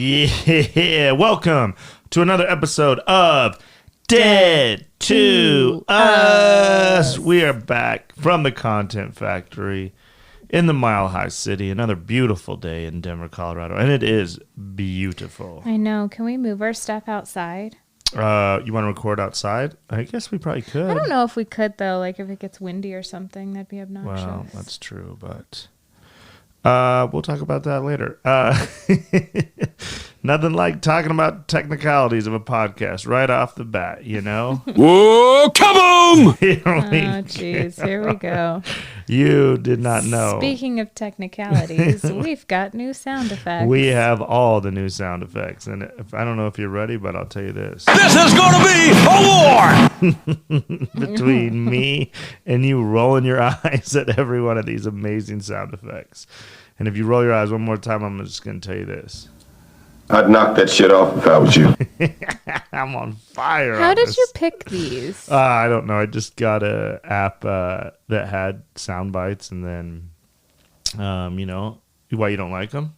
Yeah, welcome to another episode of Dead to Us. We are back from the Content Factory in the Mile High City. Another beautiful day in Denver, Colorado, and it is beautiful. I know. Can we move our stuff outside? You want to record outside? I guess we probably could. I don't know if we could, though. Like, if it gets windy or something, that'd be obnoxious. Well, that's true, but we'll talk about that later. Nothing like talking about technicalities of a podcast right off the bat, you know? Whoa, kaboom! Oh, jeez. Here we go. You did not know. Speaking of technicalities, we've got new sound effects. We have all the new sound effects. And I don't know if you're ready, but I'll tell you this. This is going to be a war! Between me and you rolling your eyes at every one of these amazing sound effects. And if you roll your eyes one more time, I'm just going to tell you this. I'd knock that shit off if I was you. I'm on fire. How did you pick these? I don't know. I just got a app that had sound bites, and then, you know, why you don't like them?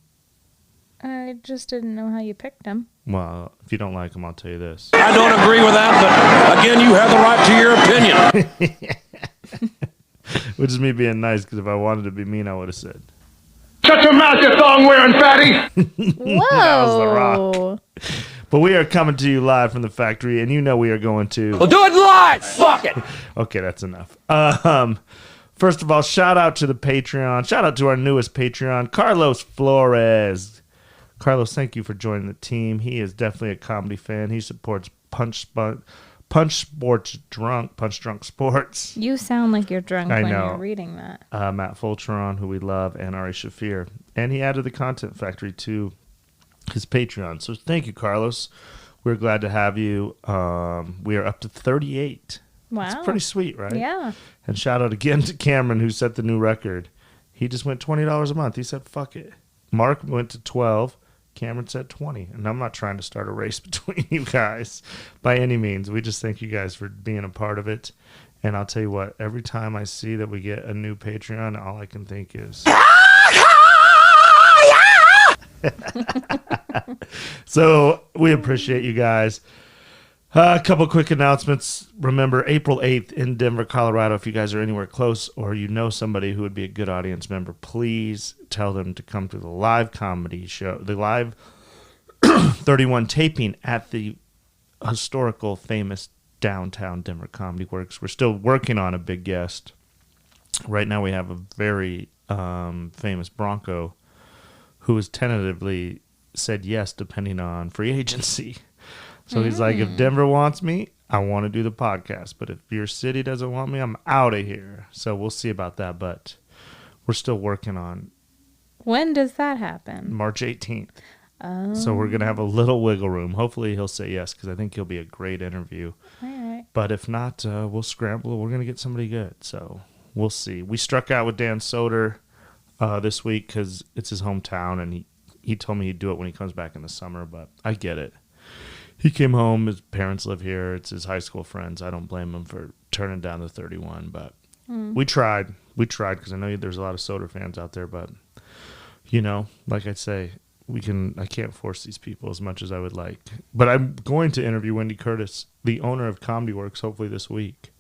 I just didn't know how you picked them. Well, if you don't like them, I'll tell you this. I don't agree with that, but again, you have the right to your opinion. Which is me being nice, because if I wanted to be mean, I would have said. Shut your mouth, you thong-wearing fatty! Whoa! That was The Rock. But we are coming to you live from the factory, and you know we are going to... Well, do it live! Fuck it! Okay, that's enough. First of all, shout out to the Patreon. Shout out to our newest Patreon, Carlos Flores. Carlos, thank you for joining the team. He is definitely a comedy fan. He supports Punch Drunk Sports. You sound like you're drunk I when know. you're reading that. Matt Fulcheron, who we love, and Ari Shafir. And he added the Content Factory to his Patreon. So thank you, Carlos. We're glad to have you. We are up to 38. Wow. It's pretty sweet, right? Yeah. And shout out again to Cameron, who set the new record. He just went $20 a month. He said, fuck it. Mark went to 12. Cameron said 20. And I'm not trying to start a race between you guys by any means. We just thank you guys for being a part of it. And I'll tell you what, every time I see that we get a new Patreon, all I can think is... So we appreciate you guys. A couple quick announcements. Remember, April 8th in Denver, Colorado. If you guys are anywhere close or you know somebody who would be a good audience member, please tell them to come to the live comedy show, the live 31 taping at the historical famous downtown Denver Comedy Works. We're still working on a big guest. Right now we have a very famous Bronco who has tentatively said yes depending on free agency. So he's like, if Denver wants me, I want to do the podcast. But if your city doesn't want me, I'm out of here. So we'll see about that. But we're still working on When does that happen? March 18th. Oh. So we're going to have a little wiggle room. Hopefully he'll say yes, because I think he'll be a great interview. All right. But if not, we'll scramble. We're going to get somebody good. So we'll see. We struck out with Dan Soder this week because it's his hometown. And he told me he'd do it when he comes back in the summer. But I get it. He came home. His parents live here. It's his high school friends. I don't blame him for turning down the 31. But we tried. We tried because I know there's a lot of Soder fans out there. But, you know, like I say, I can't force these people as much as I would like. But I'm going to interview Wendy Curtis, the owner of Comedy Works, hopefully this week.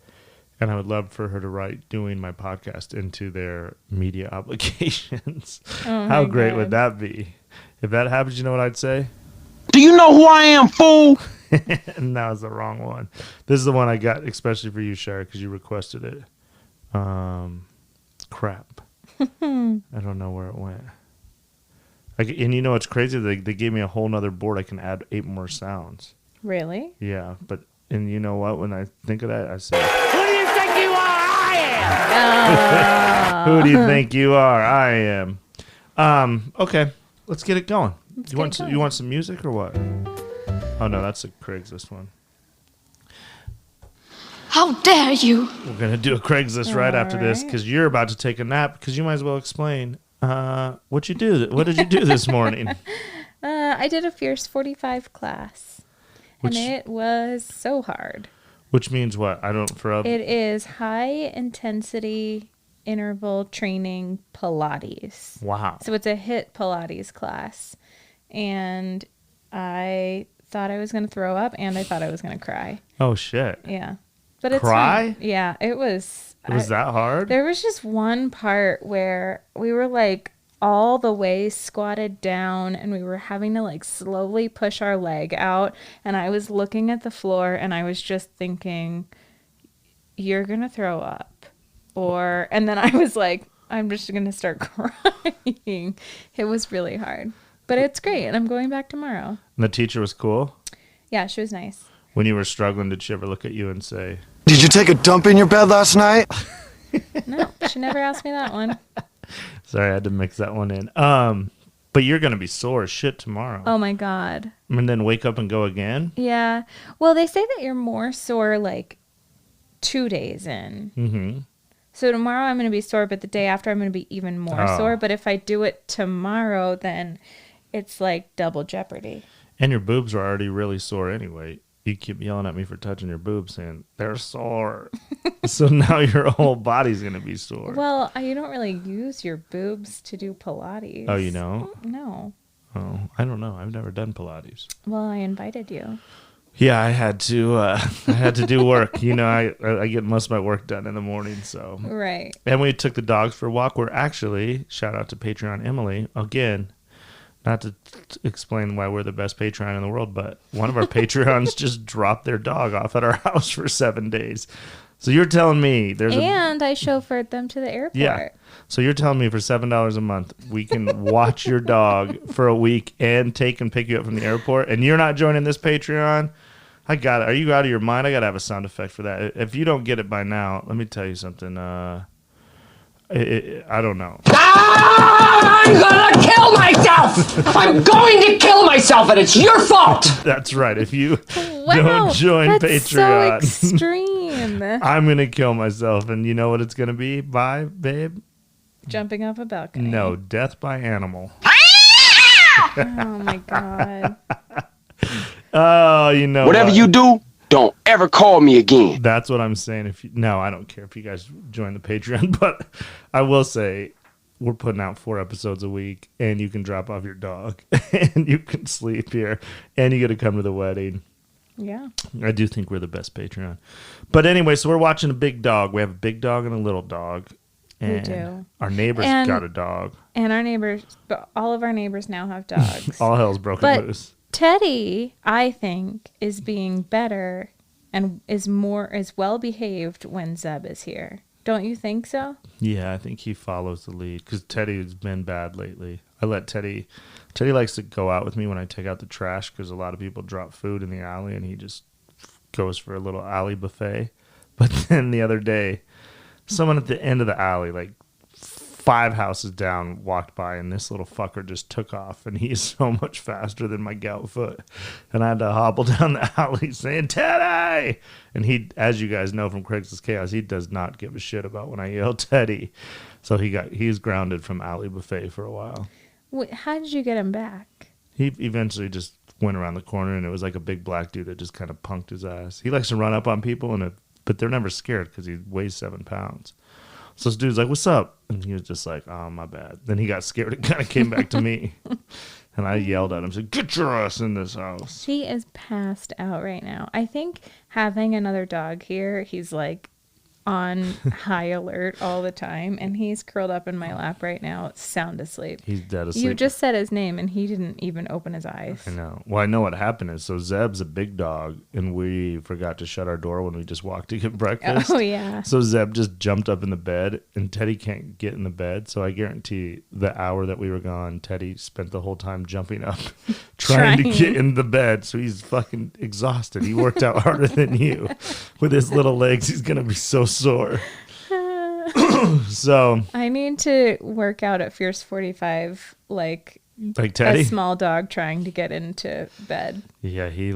And I would love for her to write doing my podcast into their media obligations. Oh, How great would that be? If that happens, you know what I'd say? Do you know who I am, fool? And that was the wrong one. This is the one I got especially for you, Shara, because you requested it. Crap. I don't know where it went. And you know what's crazy? They gave me a whole nother board. I can add 8 more sounds. Really? Yeah, and you know what? When I think of that, I say, Who do you think you are? I am! who do you think you are? I am. Okay, let's get it going. You want some music or what? Oh no, that's a Craigslist one. How dare you? We're gonna do a Craigslist right after this because you're about to take a nap. Because you might as well explain what you do. What did you do this morning? I did a Fierce 45 class, and it was so hard. Which means what? It is high intensity interval training Pilates. Wow. So it's a HIIT Pilates class. And I thought I was going to throw up and I thought I was going to cry. Oh, shit. Yeah. But it's Cry? fine. Yeah, it was. Was that hard? There was just one part where we were like all the way squatted down and we were having to like slowly push our leg out. And I was looking at the floor and I was just thinking, you're going to throw up. And then I was like, I'm just going to start crying. It was really hard. But it's great. And I'm going back tomorrow. And the teacher was cool? Yeah, she was nice. When you were struggling, did she ever look at you and say, Did you take a dump in your bed last night? No, she never asked me that one. sorry, I had to mix that one in. But you're going to be sore as shit tomorrow. Oh my God. And then wake up and go again? Yeah. Well, they say that you're more sore like 2 days in. Mm-hmm. So tomorrow I'm going to be sore, but the day after I'm going to be even more sore. But if I do it tomorrow, then it's like double jeopardy. And your boobs are already really sore anyway. You keep yelling at me for touching your boobs saying, they're sore. So now your whole body's going to be sore. Well, you don't really use your boobs to do Pilates. Oh, you know? No. Oh, I don't know. I've never done Pilates. Well, I invited you. Yeah, I had to do work. You know, I get most of my work done in the morning, so. Right. And we took the dogs for a walk. We're actually, shout out to Patreon Emily, again, not to explain why we're the best Patreon in the world, but one of our Patreons just dropped their dog off at our house for 7 days. So you're telling me And I chauffeured them to the airport. Yeah. So you're telling me for $7 a month, we can watch your dog for a week and take and pick you up from the airport, and you're not joining this Patreon? I got it. Are you out of your mind? I got to have a sound effect for that. If you don't get it by now, let me tell you something. I don't know. I'm gonna kill myself! I'm going to kill myself, and it's your fault! That's right. If you Wow, don't join that's Patreon, so extreme. I'm going to kill myself. And you know what it's going to be? Bye, babe? Jumping off a balcony. No, death by animal. Oh my God. Oh, you know Whatever what? you do, don't ever call me again. That's what I'm saying. No, I don't care if you guys join the Patreon, but I will say we're putting out 4 episodes a week, and you can drop off your dog, and you can sleep here, and you get to come to the wedding. Yeah. I do think we're the best Patreon. But anyway, so we're watching a big dog. We have a big dog and a little dog. And We do. Our neighbors And- got a dog. And our neighbors, but all of our neighbors now have dogs. All hell's broken But loose. Teddy, I think, is being better and is well behaved when Zeb is here. Don't you think so? Yeah, I think he follows the lead because Teddy's been bad lately. I let Teddy likes to go out with me when I take out the trash because a lot of people drop food in the alley, and he just goes for a little alley buffet. But then the other day, someone at the end of the alley, like 5 houses down, walked by, and this little fucker just took off, and he's so much faster than my gout foot. And I had to hobble down the alley saying, Teddy! And he, as you guys know from Craigslist Chaos, he does not give a shit about when I yell Teddy. So he's grounded from alley buffet for a while. Wait, how did you get him back? He eventually just went around the corner, and it was like a big black dude that just kind of punked his ass. He likes to run up on people, but they're never scared because he weighs 7 pounds. So this dude's like, what's up? And he was just like, oh, my bad. Then he got scared and kind of came back to me. And I yelled at him, said, get your ass in this house. He is passed out right now. I think having another dog here, he's like on high alert all the time, and he's curled up in my lap right now, sound asleep. He's dead asleep. You just said his name, and he didn't even open his eyes. I know. Well, I know what happened is, so Zeb's a big dog, and we forgot to shut our door when we just walked to get breakfast. Oh, yeah. So Zeb just jumped up in the bed, and Teddy can't get in the bed. So I guarantee the hour that we were gone, Teddy spent the whole time jumping up, trying to get in the bed. So he's fucking exhausted. He worked out harder than you. With his little legs, he's going to be so sore. So I need to work out at Fierce 45 like Teddy? a small dog trying to get into bed. Yeah, he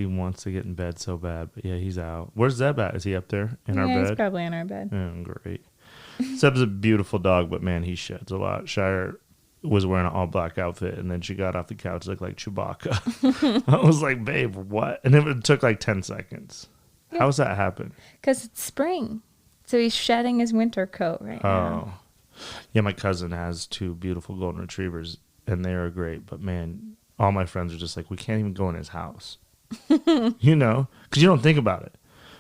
wants to get in bed so bad, but yeah, he's out. Where's Zeb at? Is he up there in our bed? He's probably in our bed. Oh, great. Zeb's a beautiful dog, but man, he sheds a lot. Shire was wearing an all black outfit, and then she got off the couch, looked like Chewbacca. I was like, babe, what? And it took like 10 seconds. Yeah. How's that happen? Because it's spring. So he's shedding his winter coat right now. Oh. Yeah, my cousin has 2 beautiful golden retrievers, and they are great. But man, all my friends are just like, we can't even go in his house. You know, because you don't think about it.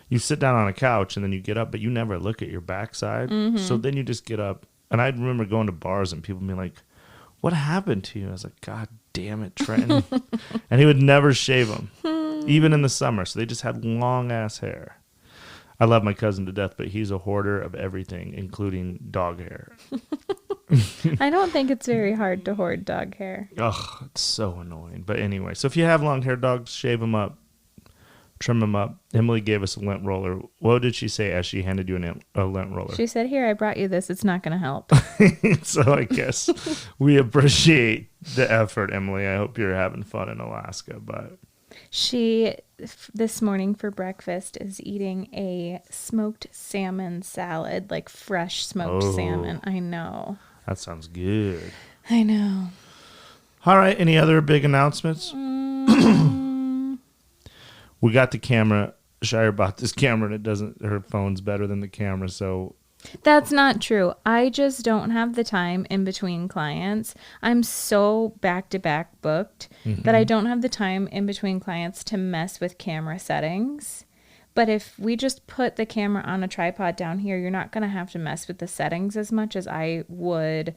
You sit down on a couch and then you get up, but you never look at your backside. So then you just get up. And I remember going to bars and people being like, what happened to you? I was like, God damn it, Trenton. And he would never shave them, even in the summer. So they just had long ass hair. I love my cousin to death, but he's a hoarder of everything, including dog hair. I don't think it's very hard to hoard dog hair. Ugh, it's so annoying. But anyway, so if you have long hair dogs, shave them up, trim them up. Emily gave us a lint roller. What did she say as she handed you a lint roller? She said, here, I brought you this. It's not going to help. So I guess we appreciate the effort, Emily. I hope you're having fun in Alaska. But She, this morning for breakfast, is eating a smoked salmon salad, like fresh smoked salmon. I know. That sounds good. I know. All right. Any other big announcements? We got the camera. Shire bought this camera, and her phone's better than the camera. So That's not true. I just don't have the time in between clients. I'm so back-to-back booked that I don't have the time in between clients to mess with camera settings. But if we just put the camera on a tripod down here, you're not going to have to mess with the settings as much as I would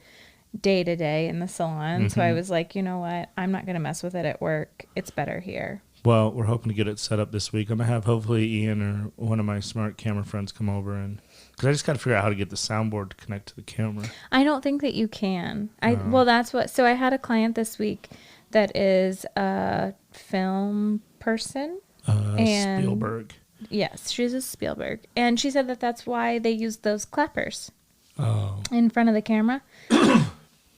day to day in the salon. So I was like, you know what? I'm not going to mess with it at work. It's better here. Well, we're hoping to get it set up this week. I'm going to have hopefully Ian or one of my smart camera friends come over, and because I just got to figure out how to get the soundboard to connect to the camera. I don't think that you can. Well, that's what. So I had a client this week that is a film person. And Spielberg. Yes, she's a Spielberg. And she said that that's why they use those clappers Oh. in front of the camera.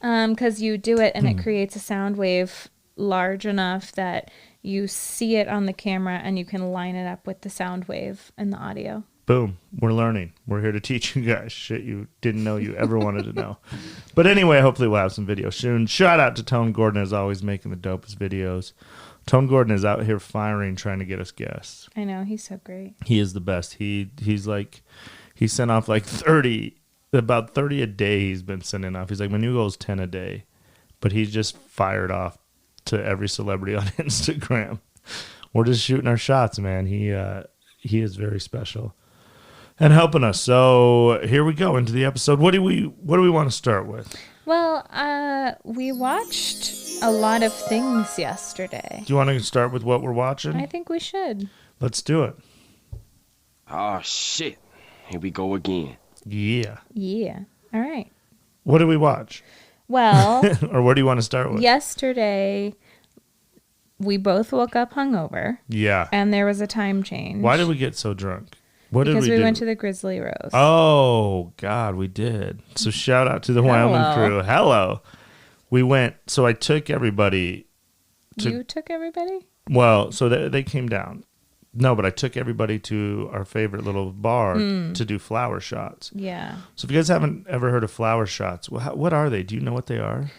Because you do it and it creates a sound wave large enough that you see it on the camera and you can line it up with the sound wave and the audio. Boom. We're learning. We're here to teach you guys shit you didn't know you ever wanted to know. But anyway, hopefully we'll have some videos soon. Shout out to Tone Gordon, as always, making the dopest videos. Tone Gordon is out here firing, trying to get us guests. I know. He's so great. He is the best. He's like, he sent off like about 30 a day he's been sending off. He's like, my new goal is 10 a day. But he's just fired off to every celebrity on Instagram. We're just shooting our shots, man. He is very special and helping us. So here we go into the episode. What do we want to start with? Well, we watched a lot of things yesterday. Do you want to start with what we're watching? I think we should. Let's do it. Oh, shit. Here we go again. Yeah. Yeah. All right. What did we watch? Well, Or what do you want to start with? yesterday we both woke up hungover Yeah. and there was a time change. Why did we get so drunk? What Because did we we do? went to the Grizzly Rose. Oh, God, we did. So shout out to the Wyoming crew. Hello. We went, so I took everybody. You took everybody? Well, so they came down. No, but I took everybody to our favorite little bar to do flower shots. Yeah. So if you guys haven't ever heard of flower shots, what are they? Do you know what they are?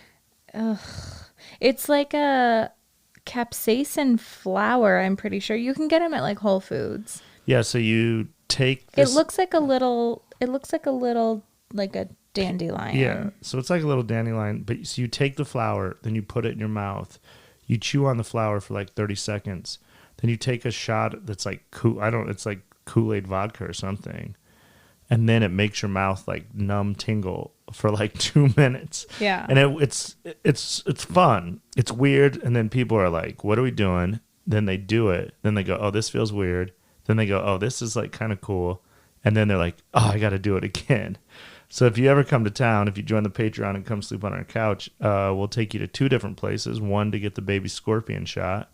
It's like a capsaicin flower, I'm pretty sure. You can get them at like Whole Foods. Yeah, so you take this. It looks like a little like a dandelion. Yeah, so it's like a little dandelion, but so you take the flower, then you put it in your mouth, you chew on the flower for like 30 seconds, then you take a shot that's like it's like Kool-Aid vodka or something, and then it makes your mouth like numb tingle for like 2 minutes. Yeah. And it's fun. It's weird, and then people are like, "What are we doing?" Then they do it. Then they go, "Oh, this feels weird." Then they go, "Oh, this is like kind of cool," and then they're like, "Oh, I got to do it again." So if you ever come to town, if you join the Patreon and come sleep on our couch, we'll take you to 2 different places. One to get the baby scorpion shot,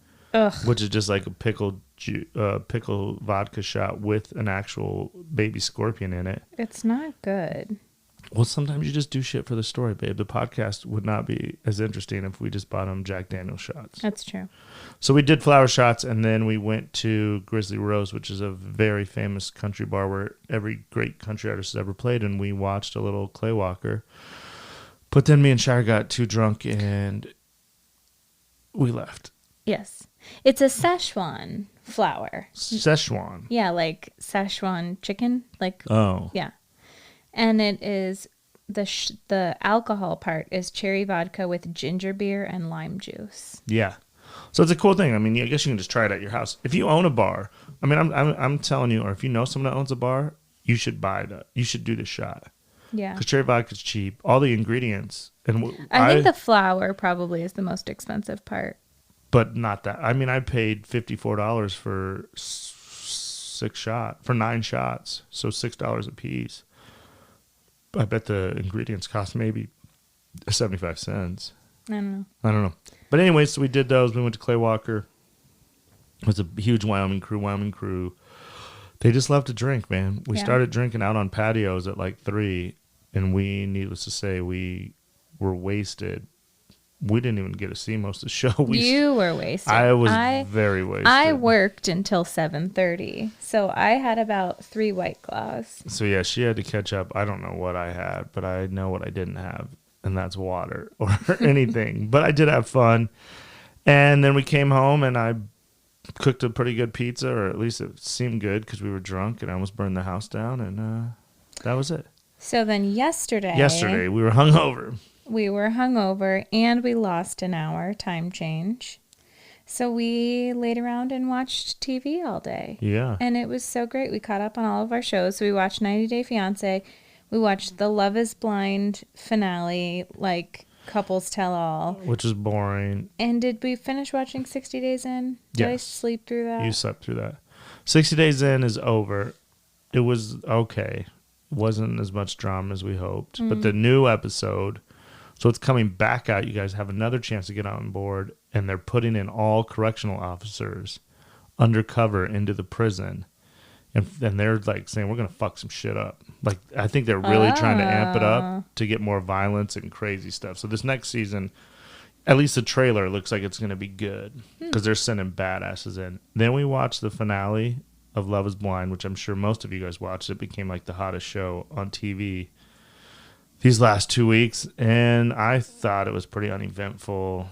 which is just like a pickle vodka shot with an actual baby scorpion in it. It's not good. Well, sometimes you just do shit for the story, babe. The podcast would not be as interesting if we just bought them Jack Daniel's shots. That's true. So we did flower shots, and then we went to Grizzly Rose, which is a very famous country bar where every great country artist has ever played, and we watched a little Clay Walker. But then me and Shire got too drunk, and we left. Yes. It's a Szechuan flower. Szechuan. Yeah, like Szechuan chicken. Like, Oh. yeah. And it is the alcohol part is cherry vodka with ginger beer and lime juice. Yeah. So it's a cool thing. I mean, I guess you can just try it at your house. If you own a bar, I mean, I'm telling you, or if you know someone that owns a bar, you should buy that. You should do the shot. Yeah. Because cherry vodka is cheap. All the ingredients. And I think the flour probably is the most expensive part. But not that. I mean, I paid $54 for 9 shots. So $6 a piece. I bet the ingredients cost maybe 75 cents. I don't know. But anyway, so we did those. We went to Clay Walker. It was a huge Wyoming crew. They just love to drink, man. We started drinking out on patios at like 3, and needless to say, we were wasted. We didn't even get to see most of the show. You were wasted. I was very wasted. I worked until 7:30, so I had about 3 White Claws. So yeah, she had to catch up. I don't know what I had, but I know what I didn't have, and that's water or anything. But I did have fun. And then we came home, and I cooked a pretty good pizza, or at least it seemed good because we were drunk, and I almost burned the house down, and that was it. So then yesterday we were hungover. And we lost an hour, time change. So we laid around and watched TV all day. Yeah. And it was so great. We caught up on all of our shows. So we watched 90 Day Fiancé. We watched the Love is Blind finale, like Couples Tell All. Which is boring. And did we finish watching 60 Days In? Did I sleep through that? You slept through that. 60 Days In is over. It was okay. Wasn't as much drama as we hoped. But the new episode, so it's coming back out. You guys have another chance to get on board. And they're putting in all correctional officers undercover into the prison. And they're like saying, we're going to fuck some shit up. Like, I think they're really trying to amp it up to get more violence and crazy stuff. So this next season, at least the trailer looks like it's going to be good because they're sending badasses in. Then we watched the finale of Love is Blind, which I'm sure most of you guys watched. It became like the hottest show on TV these last 2 weeks. And I thought it was pretty uneventful.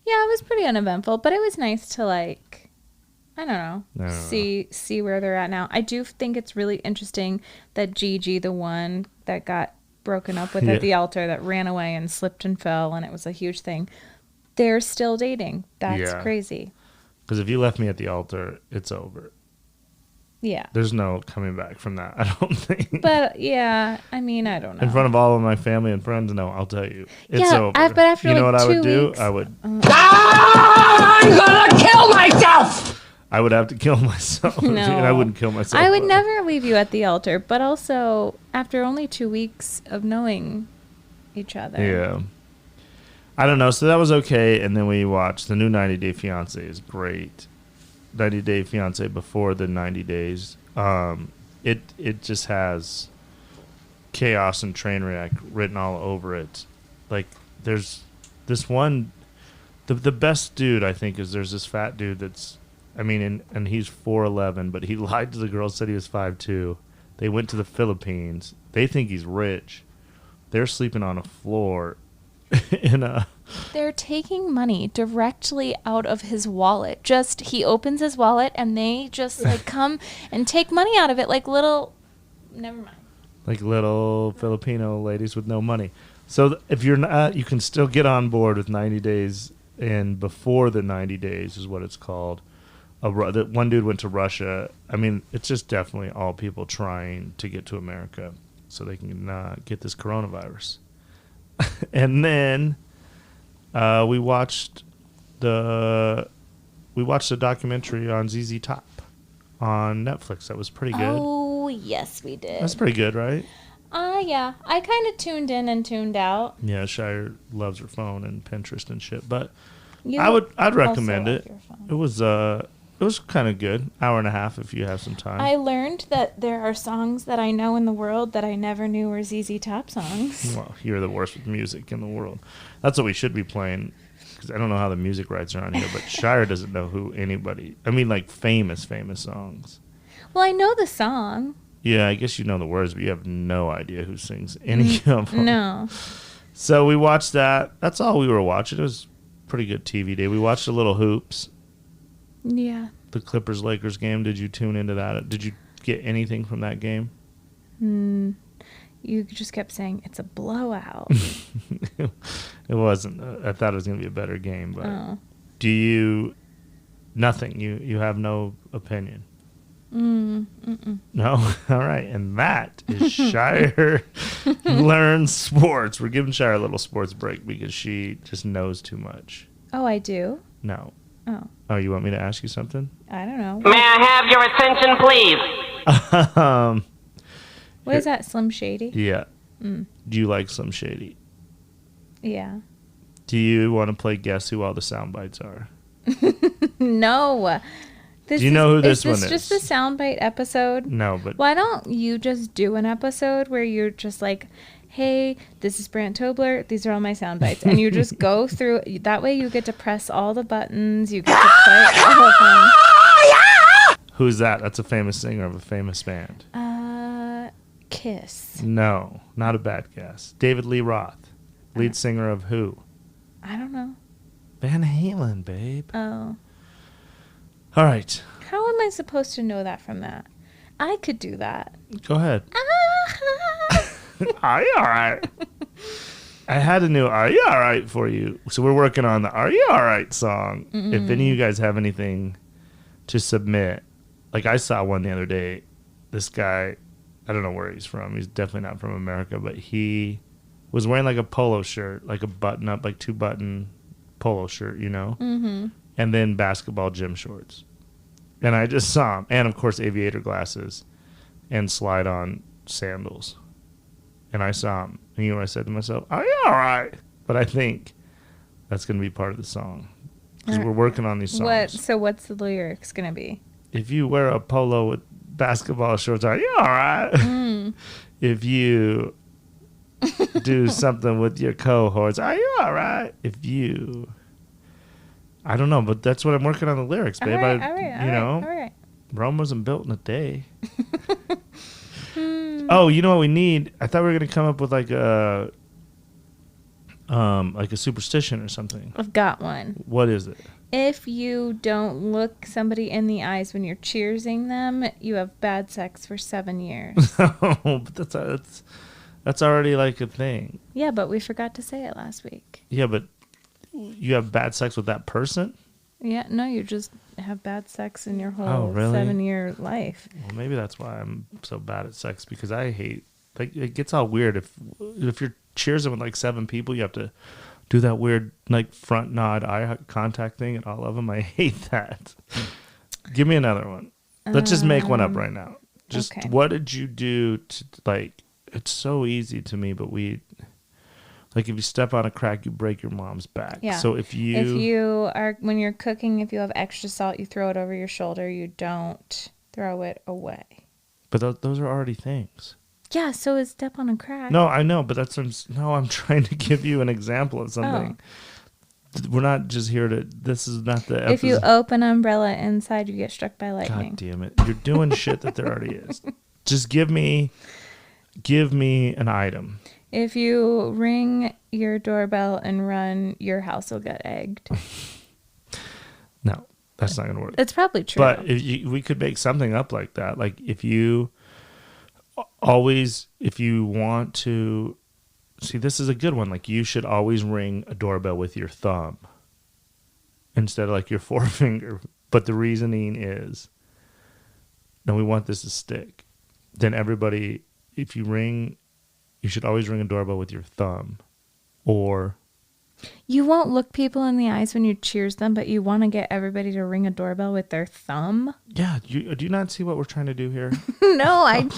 Yeah, it was pretty uneventful, but it was nice to like, I don't know, see where they're at now. I do think it's really interesting that Gigi, the one that got broken up with at the altar, that ran away and slipped and fell, and it was a huge thing, they're still dating. That's crazy. Because if you left me at the altar, it's over. Yeah. There's no coming back from that, I don't think. But, yeah, I mean, I don't know. In front of all of my family and friends, no, I'll tell you. It's over. But after you know like what I would 2 do? weeks, I would... I'm gonna kill myself! I would have to kill myself. No. And I wouldn't kill myself. I would never leave you at the altar, but also after only 2 weeks of knowing each other. Yeah. I don't know. So that was okay. And then we watched the new 90 Day Fiancé is great. 90 Day Fiancé before the 90 days. It just has chaos and train wreck written all over it. Like, there's this one, the best dude, I think, is there's this fat dude that's, I mean, and he's 4'11", but he lied to the girl, said he was 5'2". They went to the Philippines. They think he's rich. They're sleeping on a floor They're taking money directly out of his wallet. Just, he opens his wallet and they just like come and take money out of it like little, never mind. Like little Filipino ladies with no money. So if you're not, you can still get on board with 90 days, and before the 90 days is what it's called. That one dude went to Russia. I mean, it's just definitely all people trying to get to America so they can get this coronavirus. And then we watched the documentary on ZZ Top on Netflix. That was pretty good. Oh, yes, we did. That's pretty good, right? Yeah. I kind of tuned in and tuned out. Yeah, Shire loves her phone and Pinterest and shit, but I'd recommend it. It was kind of good. Hour and a half if you have some time. I learned that there are songs that I know in the world that I never knew were ZZ Top songs. Well, you're the worst with music in the world. That's what we should be playing, because I don't know how the music rights are on here, but Shire doesn't know who anybody... I mean, like, famous songs. Well, I know the song. Yeah, I guess you know the words, but you have no idea who sings any of them. No. So we watched that. That's all we were watching. It was pretty good TV day. We watched a little hoops. Yeah. The Clippers-Lakers game. Did you tune into that? Did you get anything from that game? You just kept saying it's a blowout. It wasn't. I thought it was going to be a better game, but Oh. do you? Nothing. You have no opinion. No. All right, and that is Shire Learns Sports. We're giving Shire a little sports break because she just knows too much. Oh, I do? No. Oh, Oh, you want me to ask you something? I don't know. May I have your attention, please? What is that, Slim Shady? Yeah. Do you like Slim Shady? Yeah. Do you want to play Guess Who All the Sound Bites Are? No. Do you know who this one is? Is this just a soundbite episode? No, but Why don't you just do an episode where you're just like, hey, this is Brandt Tobler. These are all my sound bites. And you just go through. That way you get to press all the buttons. You get to play all of them. who's that? That's a famous singer of a famous band. Kiss. No, not a bad guess. David Lee Roth, lead singer of who? I don't know. Van Halen, babe. Oh. All right. How am I supposed to know that from that? I could do that. Go ahead. Are you all right? I had a new Are You All Right for you. So we're working on the Are You All Right song. If any of you guys have anything to submit, like I saw one the other day. This guy, I don't know where he's from. He's definitely not from America, but he was wearing like a polo shirt, like a button up, like 2-button polo shirt, you know? Mm-hmm. And then basketball gym shorts. And I just saw him. And of course, aviator glasses and slide on sandals. And I saw him. And you know what I said to myself? Are you all right? But I think that's going to be part of the song. Because we're working on these songs. So what's the lyrics going to be? If you wear a polo with basketball shorts, are you all right? If you do something with your cohorts, are you all right? If you... I don't know, but that's what I'm working on the lyrics, babe. All right. Rome wasn't built in a day. Oh, you know what we need? I thought we were going to come up with like a superstition or something. I've got one. What is it? If you don't look somebody in the eyes when you're cheersing them, you have bad sex for 7 years. Oh, but that's already like a thing. Yeah, but we forgot to say it last week. Yeah, but you have bad sex with that person? Yeah, no, you just have bad sex in your whole Oh, really? 7-year life. Well, maybe that's why I'm so bad at sex, because I hate, like, it gets all weird. If you're cheersing with like 7 people, you have to do that weird like front nod eye contact thing at all of them. I hate that. Give me another one. Let's just make one up right now. Just okay. What did you do to, like, it's so easy to me, but like if you step on a crack, you break your mom's back. Yeah. So when you're cooking, if you have extra salt, you throw it over your shoulder. You don't throw it away. But those are already things. Yeah, so is step on a crack. No, I know, but I'm trying to give you an example of something. We're not just here to, this is not the episode. If you open an umbrella inside, you get struck by lightning. God damn it. You're doing shit that there already is. Just give me an item. If you ring your doorbell and run, your house will get egged. No, that's not going to work. It's probably true. But we could make something up like that. Like if you want to, see, this is a good one. Like you should always ring a doorbell with your thumb instead of like your forefinger. But the reasoning is, no, we want this to stick. Then everybody, if you ring, you should always ring a doorbell with your thumb. Or you won't look people in the eyes when you cheers them, but you want to get everybody to ring a doorbell with their thumb? Yeah. Do you not see what we're trying to do here? No,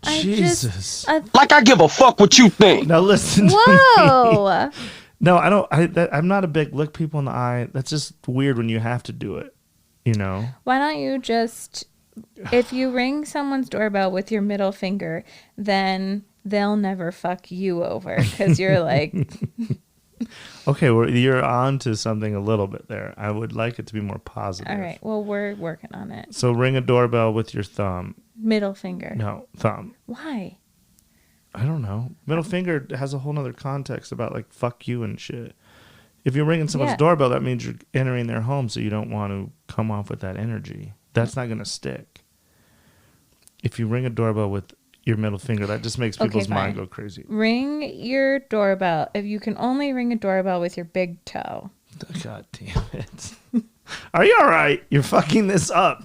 Jesus. Like I give a fuck what you think. Now listen to me. Whoa. No, I don't. I'm not a big look people in the eye. That's just weird when you have to do it, you know? Why don't you just, if you ring someone's doorbell with your middle finger, then they'll never fuck you over because you're like... Okay, well, you're on to something a little bit there. I would like it to be more positive. All right, well, we're working on it. So ring a doorbell with your thumb. Middle finger. No, thumb. Why? I don't know. Middle finger has a whole nother context about like fuck you and shit. If you're ringing someone's doorbell, that means you're entering their home, so you don't want to come off with that energy. That's not going to stick. If you ring a doorbell with your middle finger. That just makes people's Okay, mind fine. go crazy. Ring your doorbell. If you can only ring a doorbell with your big toe. God damn it. Are you all right? You're fucking this up.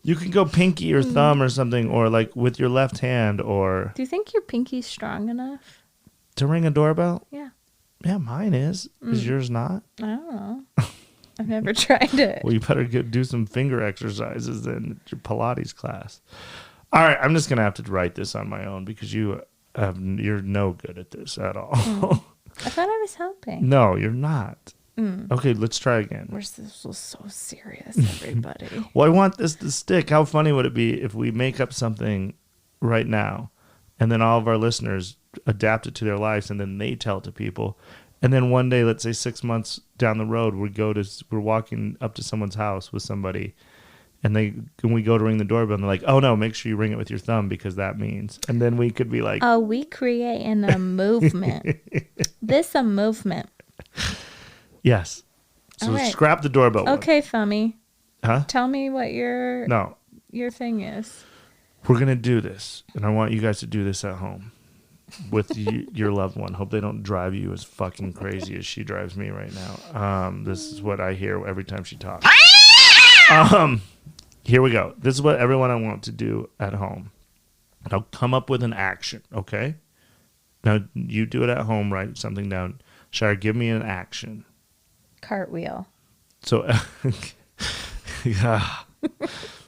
You can go pinky or thumb or something, or like with your left hand, or Do you think your pinky's strong enough? to ring a doorbell. Yeah. Yeah, mine is. Is yours not? I don't know. I've never tried it. Well, you better do some finger exercises in your Pilates class. All right, I'm just gonna have to write this on my own because you're no good at this at all. I thought I was helping. No, you're not. Okay, let's try again. This was so serious, everybody. Well, I want this to stick. How funny would it be if we make up something right now, and then all of our listeners adapt it to their lives, and then they tell it to people, and then one day, let's say 6 months down the road, we're walking up to someone's house with somebody, and we go to ring the doorbell, and they're like, "Oh no, make sure you ring it with your thumb because that means," and then we could be like, Oh, we creating a movement. This a movement. "Yes." So All right. scrap the doorbell. one. Okay, Thummy. Huh? Tell me what your No, thing is. we're gonna do this, and I want you guys to do this at home with your loved one. Hope they don't drive you as fucking crazy as she drives me right now. This is what I hear every time she talks. Here we go. This is what everyone I want to do at home. Now come up with an action, okay? Now you do it at home. Write something down. Shire, give me an action. Cartwheel. So, yeah.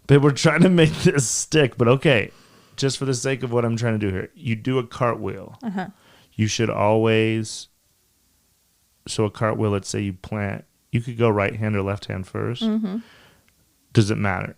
But we're trying to make this stick. But okay, just for the sake of what I'm trying to do here, you do a cartwheel. Uh-huh. You should always. So a cartwheel. Let's say you plant. You could go right hand or left hand first. Mm-hmm. Does it matter?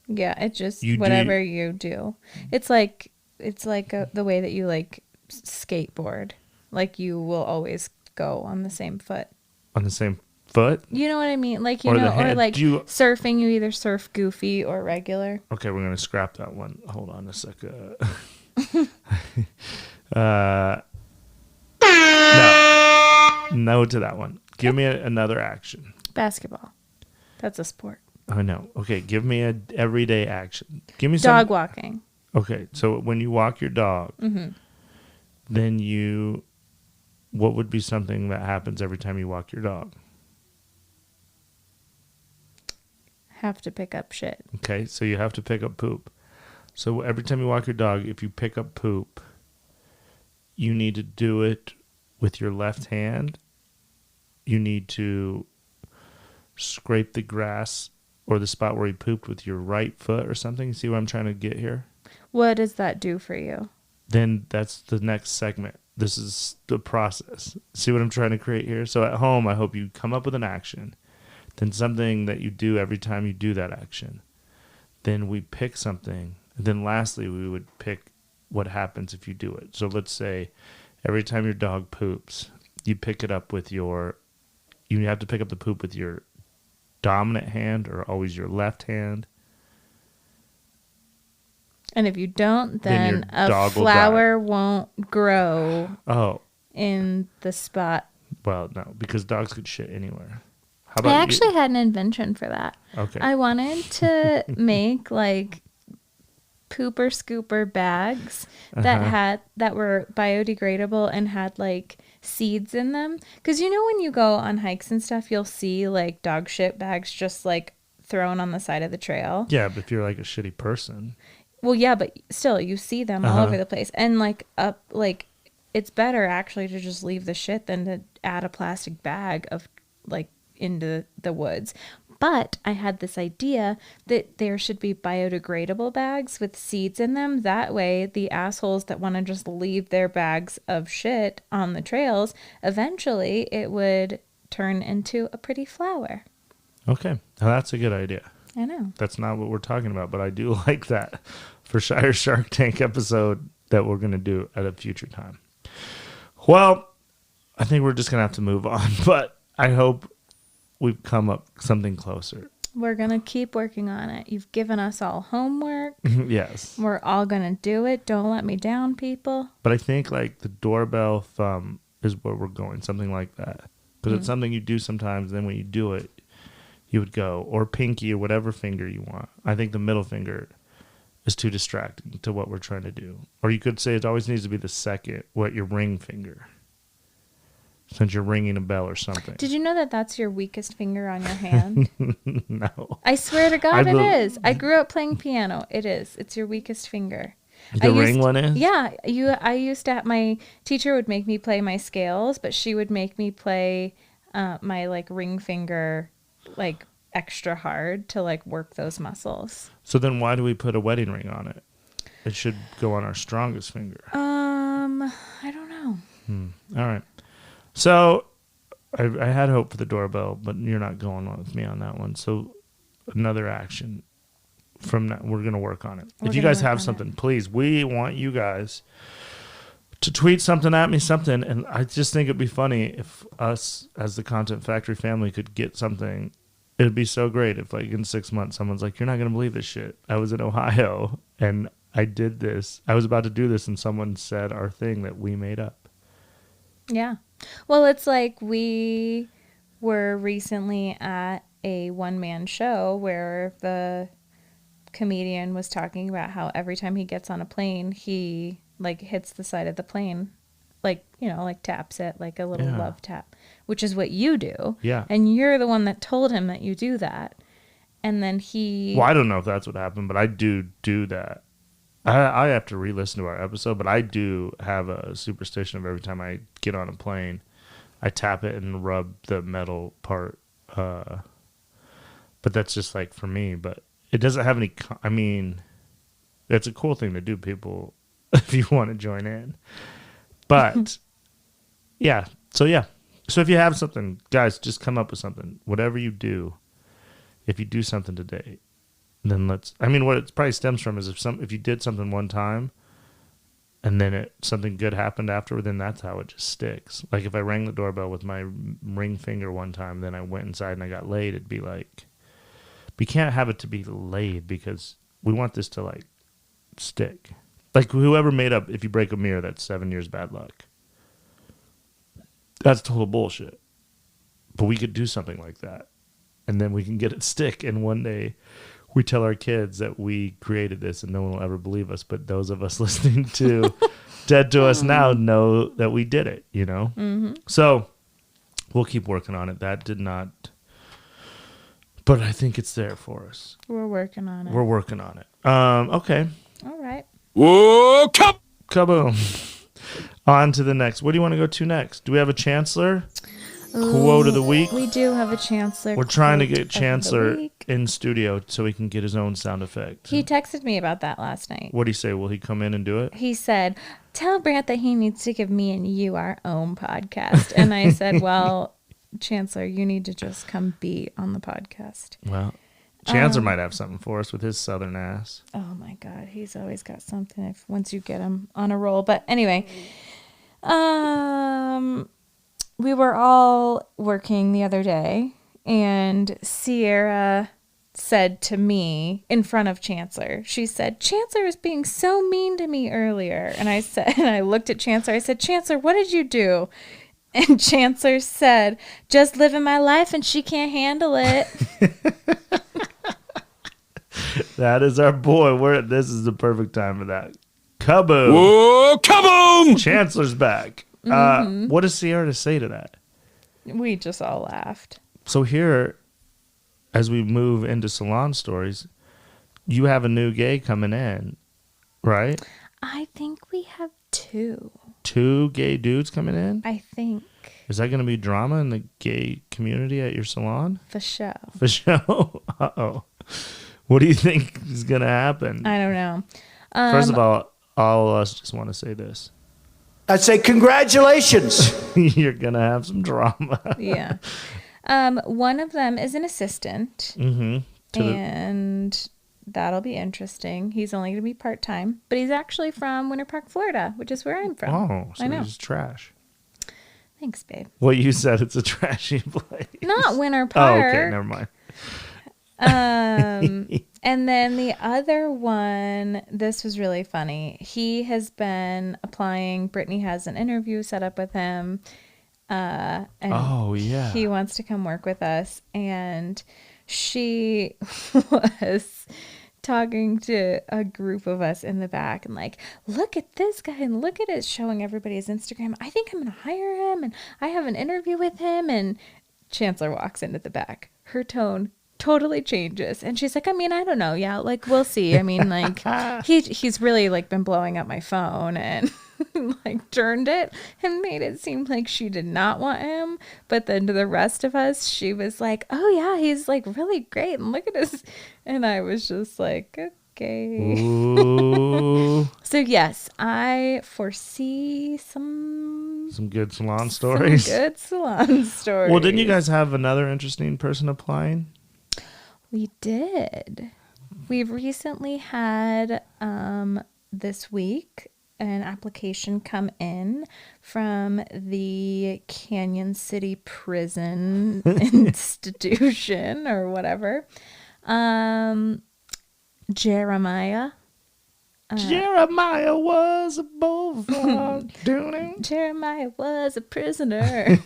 Yeah, it just You do- whatever you do. It's like the way that you like skateboard. Like you will always go on the same foot. On the same foot? You know what I mean? Like Or the or hand. like Do you- surfing. You either surf goofy or regular. Okay, we're gonna scrap that one. Hold on a second. No to that one. Give me another action. Basketball. That's a sport. I know. Okay, give me a everyday action. Give me Dog some. walking. Okay, so when you walk your dog, then what would be something that happens every time you walk your dog? Have to pick up shit. Okay, so you have to pick up poop. So every time you walk your dog, if you pick up poop, you need to do it with your left hand. You need to scrape the grass or the spot where he pooped with your right foot or something. See what I'm trying to get here? What does that do for you? Then that's the next segment. This is the process. See what I'm trying to create here? So at home, I hope you come up with an action, then something that you do every time you do that action. Then we pick something. And then lastly, we would pick what happens if you do it. So let's say every time your dog poops, you pick it up with you have to pick up the poop with your dominant hand or always your left hand. And if you don't, Then your then a dog will flower won't grow Oh, in the spot. well, no, because dogs could shit anywhere. How I about actually had an invention for that. Okay. I wanted to make like pooper scooper bags that were biodegradable and had like seeds in them. Because you know when you go on hikes and stuff, you'll see like dog shit bags just like thrown on the side of the trail. Yeah, but if you're like a shitty person. Well, yeah, but still, you see them all over the place, and it's better actually to just leave the shit than to add a plastic bag of like into the woods. But I had this idea that there should be biodegradable bags with seeds in them. That way, the assholes that want to just leave their bags of shit on the trails, eventually it would turn into a pretty flower. Okay, now that's a good idea. I know. That's not what we're talking about, but I do like that for Shire Shark Tank episode that we're going to do at a future time. Well, I think we're just going to have to move on, but I hope we've come up something closer. We're going to keep working on it. You've given us all homework. Yes. We're all going to do it. Don't let me down, people. But I think like the doorbell thumb is where we're going, something like that. Because it's something you do sometimes, then when you do it, you would go, or pinky or whatever finger you want. I think the middle finger is too distracting to what we're trying to do. Or you could say it always needs to be the second, your ring finger. Since you're ringing a bell or something. Did you know that that's your weakest finger on your hand? No. I swear to God, it is. I grew up playing piano. It is. It's your weakest finger. The ring one is? Yeah. I used to my teacher would make me play my scales, but she would make me play my like ring finger like extra hard to like work those muscles. So then why do we put a wedding ring on it? It should go on our strongest finger. I don't know. All right. So I had hope for the doorbell, but you're not going on with me on that one. So another action from that, we're going to work on it. If you guys have something, please, we want you guys to tweet something at me, and I just think it'd be funny if us as the Content Factory family could get something. It'd be so great if like in 6 months someone's like, you're not going to believe this shit. I was in Ohio and I did this. I was about to do this and someone said our thing that we made up. Yeah. Well, it's like we were recently at a one-man show where the comedian was talking about how every time he gets on a plane, he like hits the side of the plane, like, you know, like taps it like a little love tap, which is what you do. Yeah. And you're the one that told him that you do that. And then he... Well, I don't know if that's what happened, but I do that. I have to re-listen to our episode, but I do have a superstition of every time I get on a plane, I tap it and rub the metal part. But that's just like for me, but it doesn't have any... I mean, that's a cool thing to do, people, if you want to join in. But, yeah. So if you have something, guys, just come up with something. Whatever you do, if you do something today, then what it probably stems from is if you did something one time and then something good happened after, then that's how it just sticks. Like if I rang the doorbell with my ring finger one time, then I went inside and I got laid, it'd be like, we can't have it to be laid because we want this to like stick. Like whoever made up, if you break a mirror, that's 7 years bad luck. That's total bullshit. But we could do something like that. And then we can get it stick. And one day we tell our kids that we created this and no one will ever believe us. But those of us listening to Dead to Us Now know that we did it, you know? Mm-hmm. So we'll keep working on it. That did not... But I think it's there for us. We're working on it. Okay. All right. Whoa, Kaboom. On to the next. What do you want to go to next? Do we have a Chancellor? Quote of the week? We do have a Chancellor. We're trying to get Chancellor in studio so he can get his own sound effect. He texted me about that last night. What did he say? Will he come in and do it? He said, tell Brandt that he needs to give me and you our own podcast. And I said, well, Chancellor, you need to just come be on the podcast. Well, Chancellor might have something for us with his southern ass. Oh my God, he's always got something once you get him on a roll. But anyway, we were all working the other day, and Sierra said to me in front of Chancellor, she said, Chancellor is being so mean to me earlier. And I said, and I looked at Chancellor, I said, Chancellor, what did you do? And Chancellor said, just living my life and she can't handle it. That is our boy. This is the perfect time for that. Kaboom. Whoa, kaboom! Chancellor's back. What does Sierra to say to that? We just all laughed. So here, as we move into salon stories, you have a new gay coming in, right? I think we have two. Two gay dudes coming in? I think. Is that going to be drama in the gay community at your salon? For sure. For sure? Uh-oh. What do you think is going to happen? I don't know. First of all of us just want to say this. I'd say congratulations. You're going to have some drama. Yeah. One of them is an assistant. Mm-hmm. And that'll be interesting. He's only going to be part-time. But he's actually from Winter Park, Florida, which is where I'm from. Oh, so he's trash. Thanks, babe. Well, you said it's a trashy place. Not Winter Park. Oh, okay. Never mind. And then the other one, this was really funny. He has been applying. Brittany has an interview set up with him. And he wants to come work with us. And she was talking to a group of us in the back and like, look at this guy and look at it, showing everybody his Instagram. I think I'm going to hire him and I have an interview with him. And Chancellor walks into the back. Her tone totally changes. And she's like, I mean, I don't know. Yeah, like, we'll see. I mean, like, he's really like been blowing up my phone and like turned it and made it seem like she did not want him. But then to the rest of us, she was like, oh yeah, he's like really great. And look at his. And I was just like, okay. So yes, I foresee some good salon stories. Some good salon stories. Well, didn't you guys have another interesting person applying? We did. We've recently had this week an application come in from the Canyon City Prison institution or whatever. Jeremiah. Jeremiah was a bullfrog. Jeremiah was a prisoner.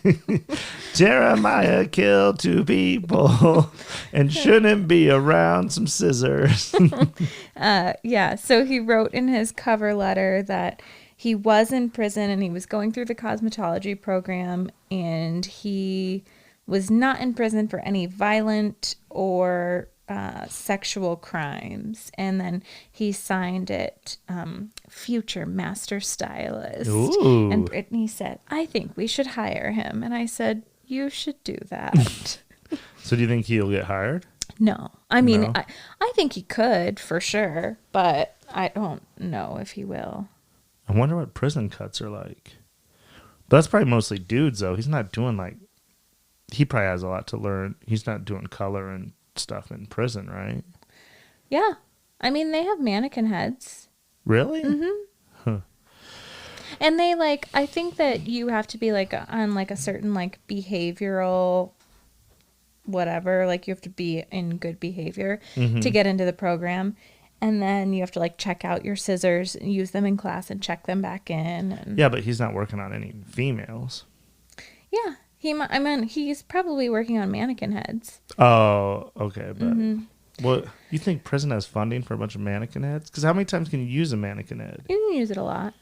Jeremiah killed 2 people and shouldn't be around some scissors. Yeah, so he wrote in his cover letter that he was in prison and he was going through the cosmetology program, and he was not in prison for any violent or sexual crimes. And then he signed it future master stylist. Ooh. And Brittany said, I think we should hire him. And I said, you should do that. So do you think he'll get hired? No. I mean, No? I think he could for sure, but I don't know if he will. I wonder what prison cuts are like. But that's probably mostly dudes, though. He's not doing like... He probably has a lot to learn. He's not doing color and stuff in prison, right? Yeah. I mean, they have mannequin heads. Really? Mm-hmm. Huh. And they like, I think that you have to be like on like a certain like behavioral whatever, like you have to be in good behavior to get into the program. And then you have to like check out your scissors and use them in class and check them back in. And Yeah, but he's not working on any females. yeah. I mean, he's probably working on mannequin heads. Oh, okay. But well, you think prison has funding for a bunch of mannequin heads? Because how many times can you use a mannequin head? You can use it a lot.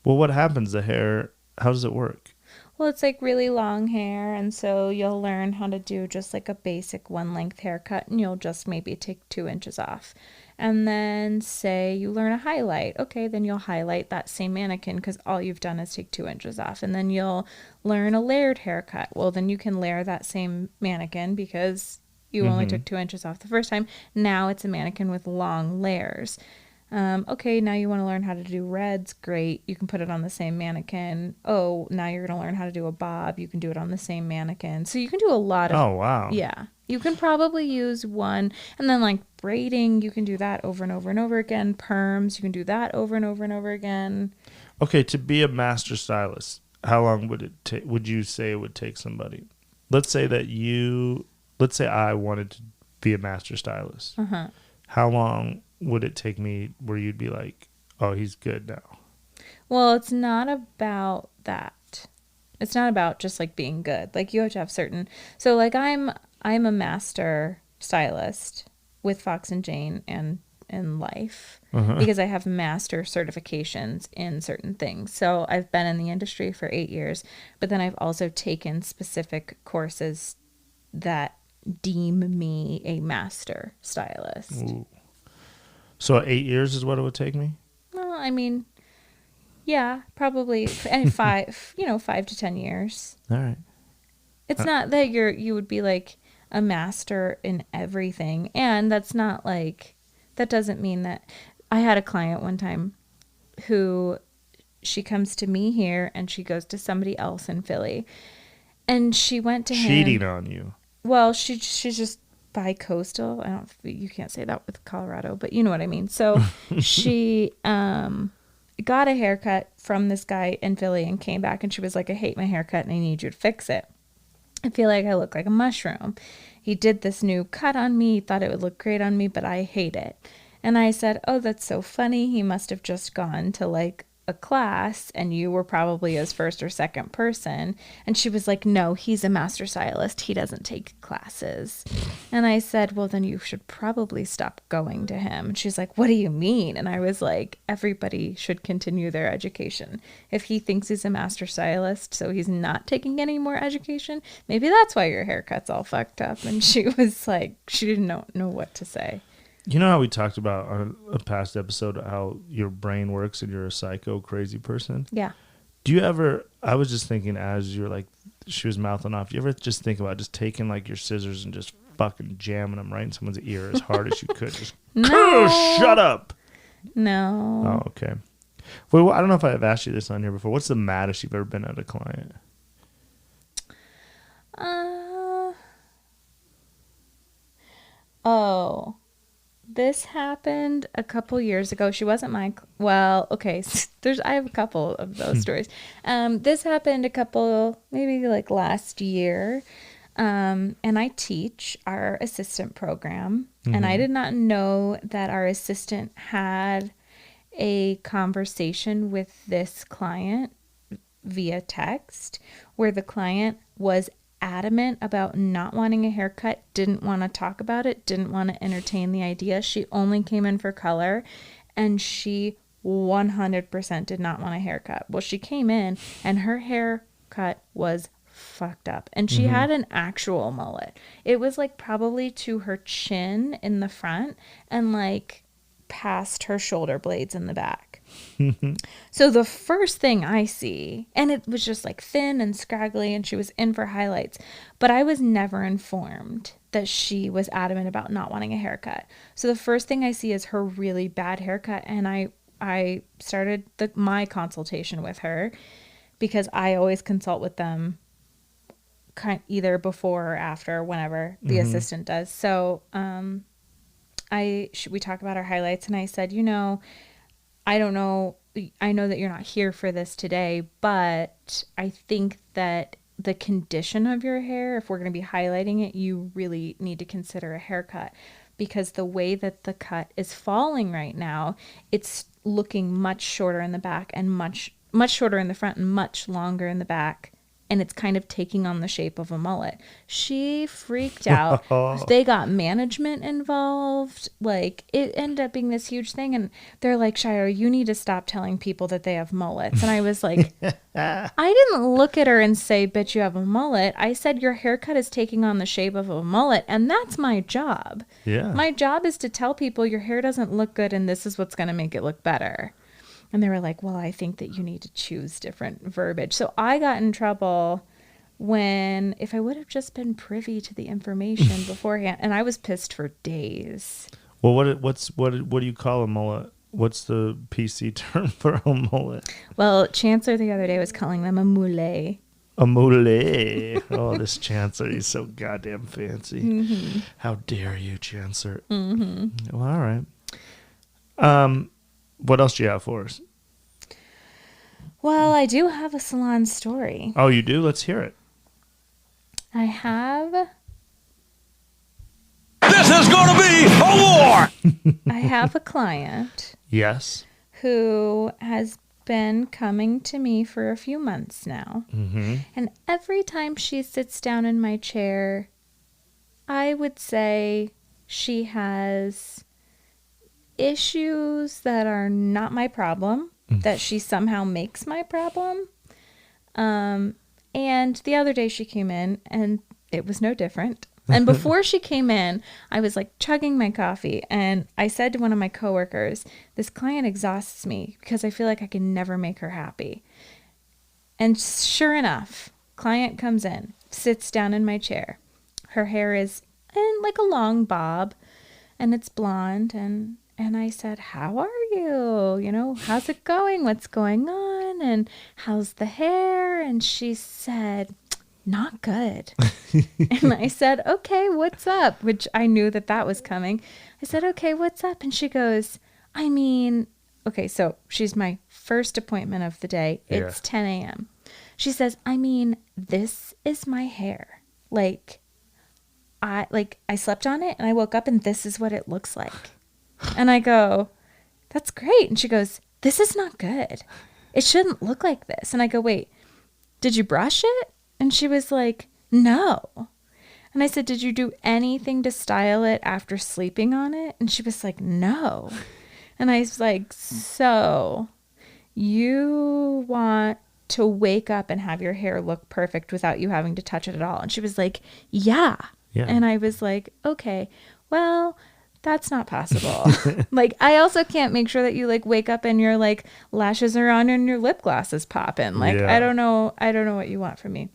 Well, what happens? The hair, how does it work? Well, it's like really long hair, and so you'll learn how to do just like a basic one length haircut, and you'll just maybe take 2 inches off. And then say you learn a highlight. Okay, then you'll highlight that same mannequin because all you've done is take 2 inches off. And then you'll learn a layered haircut. Well, then you can layer that same mannequin because you only took 2 inches off the first time. Now it's a mannequin with long layers. Okay, now you want to learn how to do reds. Great. You can put it on the same mannequin. Oh, now you're going to learn how to do a bob. You can do it on the same mannequin. So you can do a lot of... Oh, wow. Yeah. You can probably use one. And then like braiding, you can do that over and over and over again. Perms, you can do that over and over and over again. Okay, to be a master stylist, how long would it take? Would you say it would take somebody? Let's say I wanted to be a master stylist. Uh-huh. How long would it take me where you'd be like, oh, he's good now? Well, it's not about that. It's not about just like being good. Like you have to have certain. So like I'm a master stylist with Fox and Jane and in life because I have master certifications in certain things. So I've been in the industry for 8 years, but then I've also taken specific courses that deem me a master stylist. Ooh. So 8 years is what it would take me? Well, I mean, yeah, probably and 5 to 10 years. All right. It's not that you would be like a master in everything. And that's not like, that doesn't mean that. I had a client one time who she comes to me here and she goes to somebody else in Philly. And she went to him. Cheating on you. Well, she's just bi-coastal. You can't say that with Colorado, but you know what I mean. So she got a haircut from this guy in Philly and came back and she was like, I hate my haircut and I need you to fix it. I feel like I look like a mushroom. He did this new cut on me. He thought it would look great on me, but I hate it. And I said, oh, that's so funny. He must have just gone to like a class and you were probably his first or second person. And she was like, no, he's a master stylist. He doesn't take classes. And I said, well, then you should probably stop going to him. And she's like, what do you mean? And I was like, everybody should continue their education. If he thinks he's a master stylist, so he's not taking any more education, maybe that's why your haircut's all fucked up. And she was like, she didn't know what to say. You know how we talked about on a past episode how your brain works and you're a psycho crazy person? Yeah. Do you ever, I was just thinking as you're like, she was mouthing off, do you ever just think about just taking like your scissors and just fucking jamming them right in someone's ear as hard as you could? Just, No. shut up. No. Oh, okay. Well, I don't know if I've asked you this on here before. What's the maddest you've ever been at a client? This happened a couple years ago. She wasn't my, well, okay. I have a couple of those stories. This happened maybe like last year. And I teach our assistant program. And I did not know that our assistant had a conversation with this client via text where the client was adamant about not wanting a haircut, didn't want to talk about it, didn't want to entertain the idea. She only came in for color, and she 100% did not want a haircut. Well, she came in and her haircut was fucked up, and she had an actual mullet. It was like probably to her chin in the front and like past her shoulder blades in the back. So the first thing I see, and it was just like thin and scraggly, and she was in for highlights, but I was never informed that she was adamant about not wanting a haircut. So the first thing I see is her really bad haircut, and I started my consultation with her because I always consult with them either before or after, whenever the assistant does. So we talk about our highlights, and I said, I don't know. I know that you're not here for this today, but I think that the condition of your hair, if we're going to be highlighting it, you really need to consider a haircut, because the way that the cut is falling right now, it's looking much shorter in the back and much shorter in the front and much longer in the back. And it's kind of taking on the shape of a mullet. She freaked out. They got management involved. Like, it ended up being this huge thing. And they're like, Shire, you need to stop telling people that they have mullets. And I was like, I didn't look at her and say, bitch, you have a mullet. I said, your haircut is taking on the shape of a mullet. And that's my job. Yeah. My job is to tell people your hair doesn't look good and this is what's going to make it look better. And they were like, well, I think that you need to choose different verbiage. So I got in trouble if I would have just been privy to the information beforehand. And I was pissed for days. Well, what do you call a mullet? What's the PC term for a mullet? Well, Chancellor the other day was calling them a moulet. A moulet. Oh, this Chancellor, he's so goddamn fancy. How dare you, Chancellor? Well, all right. What else do you have for us? Well, I do have a salon story. Oh, you do? Let's hear it. I have... This is going to be a war! I have a client. Yes. Who has been coming to me for a few months now. And every time she sits down in my chair, I would say she has issues that are not my problem, that she somehow makes my problem. And the other day she came in and it was no different. And before she came in, I was like chugging my coffee, and I said to one of my coworkers, this client exhausts me because I feel like I can never make her happy. And sure enough, client comes in, sits down in my chair. Her hair is in like a long bob and it's blonde, and I said, how are you? How's it going? What's going on? And how's the hair? And she said, not good. And I said, okay, what's up? Which I knew that was coming. I said, okay, what's up? And she goes, okay, so she's my first appointment of the day. It's 10 a.m. She says, this is my hair. I slept on it and I woke up and this is what it looks like. And I go, that's great. And she goes, this is not good. it shouldn't look like this. And I go, wait, did you brush it? And she was like, no. And I said, did you do anything to style it after sleeping on it? And she was like, no. And I was like, so you want to wake up and have your hair look perfect without you having to touch it at all? And she was like, yeah. And I was like, okay, well, that's not possible. Like, I also can't make sure that you like wake up and your like lashes are on and your lip gloss is popping. Like, I don't know what you want from me.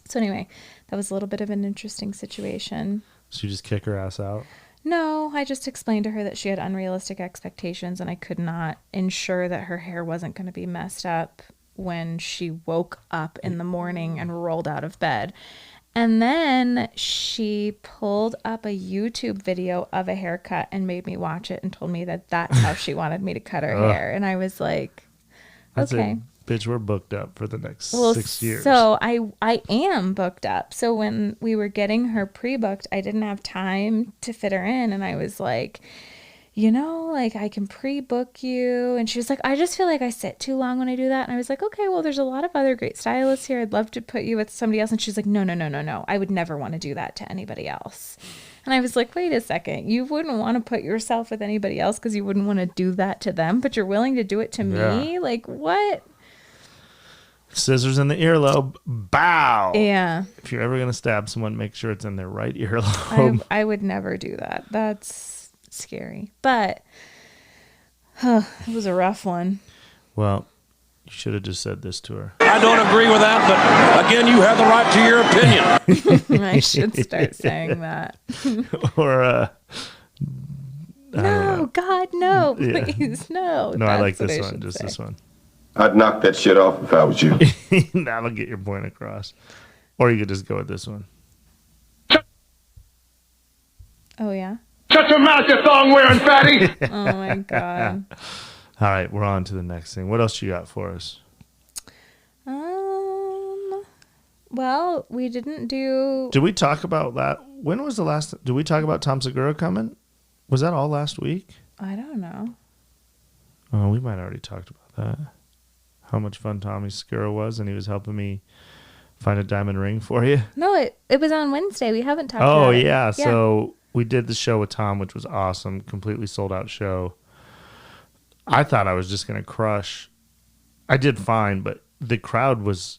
So anyway, that was a little bit of an interesting situation. So you just kick her ass out? No, I just explained to her that she had unrealistic expectations and I could not ensure that her hair wasn't going to be messed up when she woke up in the morning and rolled out of bed. And then she pulled up a YouTube video of a haircut and made me watch it and told me that that's how she wanted me to cut her hair. And I was like, okay. Bitch, we're booked up for the next 6 years. So I am booked up. So when we were getting her pre-booked, I didn't have time to fit her in. And I was like, you know, like I can pre-book you. And she was like, I just feel like I sit too long when I do that. And I was like, okay, well, there's a lot of other great stylists here. I'd love to put you with somebody else. And she's like, no. I would never want to do that to anybody else. And I was like, wait a second. You wouldn't want to put yourself with anybody else because you wouldn't want to do that to them, but you're willing to do it to me? Like, what? Scissors in the earlobe. Bow. Yeah. If you're ever going to stab someone, make sure it's in their right earlobe. I would never do that. That's scary. But it was a rough one. Well, you should have just said this to her. I don't agree with that, but again, you have the right to your opinion. I should start saying that. Or, no, God, no, please, no. No, I like this one. Just say. This one. I'd knock that shit off if I was you. That'll get your point across. Or you could just go with this one. Oh, yeah? Shut your mouth, you thong-wearing fatty! Oh, my God. All right, we're on to the next thing. What else you got for us? Well, we didn't do... Did we talk about that? When was the last... Did we talk about Tom Segura coming? Was that all last week? I don't know. Oh, we might have already talked about that. How much fun Tommy Segura was, and he was helping me find a diamond ring for you. No, it was on Wednesday. We haven't talked about it. Oh, yeah. So we did the show with Tom, which was awesome. Completely sold out show. I thought I was just going to crush. I did fine, but the crowd was...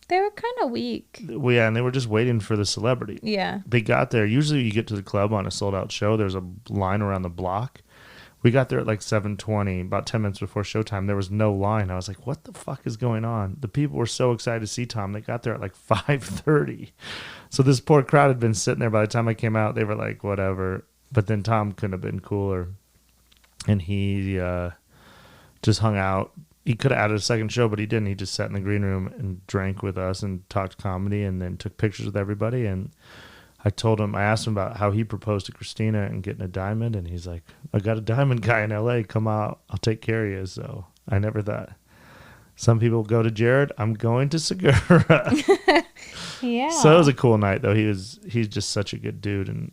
They were kind of weak. Well, yeah, and they were just waiting for the celebrity. Yeah. They got there. Usually you get to the club on a sold out show. There's a line around the block. We got there at like 7:20, about 10 minutes before showtime. There was no line. I was like, what the fuck is going on? The people were so excited to see Tom. They got there at like 5:30. So this poor crowd had been sitting there. By the time I came out, they were like, whatever. But then Tom couldn't have been cooler. And he just hung out. He could have added a second show, but he didn't. He just sat in the green room and drank with us and talked comedy and then took pictures with everybody. And I asked him about how he proposed to Christina and getting a diamond. And he's like, I got a diamond guy in LA. Come out. I'll take care of you. So I never thought. Some people go to Jared. I'm going to Segura. Yeah. So it was a cool night, though. He's just such a good dude. And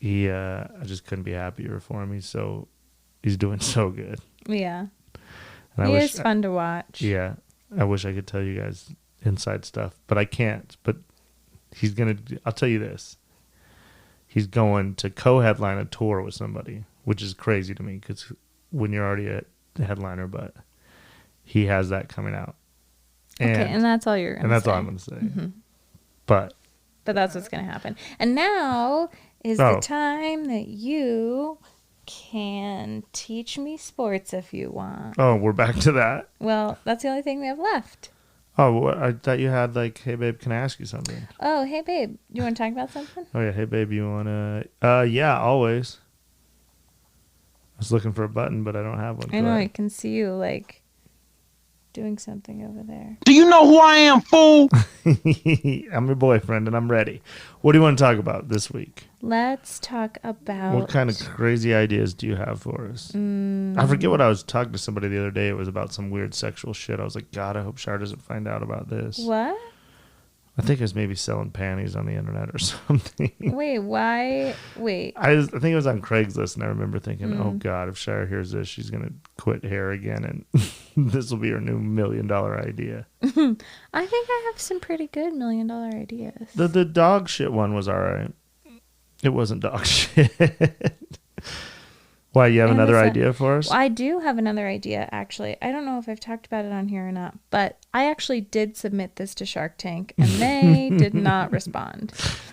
I just couldn't be happier for him. He's doing so good. Yeah. And he is fun to watch. Yeah. I wish I could tell you guys inside stuff, but I can't. But I'll tell you this. He's going to co-headline a tour with somebody, which is crazy to me because when you're already a headliner, but he has that coming out. And that's all you're going to say. And that's all I'm going to say. Mm-hmm. But that's what's going to happen. And now is the time that you can teach me sports if you want. Oh, we're back to that? Well, that's the only thing we have left. Oh, I thought you had like, hey, babe, can I ask you something? Oh, hey, babe. You want to talk about something? Oh, yeah. Hey, babe, you want to... yeah, always. I was looking for a button, but I don't have one. I know. I can see you, like, doing something over there. Do you know who I am, fool? I'm your boyfriend, and I'm ready. What do you want to talk about this week? Let's talk about... What kind of crazy ideas do you have for us? I forget what I was talking to somebody the other day. It was about some weird sexual shit. I was like, God, I hope Shar doesn't find out about this. What? I think it was maybe selling panties on the internet or something. Wait, why? Wait. I think it was on Craigslist, and I remember thinking, oh, God, if Shire hears this, she's going to quit hair again, and this will be her new $1 million idea. I think I have some pretty good $1 million ideas. The dog shit one was all right. It wasn't dog shit. Why, you have another idea for us? I do have another idea, actually. I don't know if I've talked about it on here or not, but I actually did submit this to Shark Tank, and they did not respond.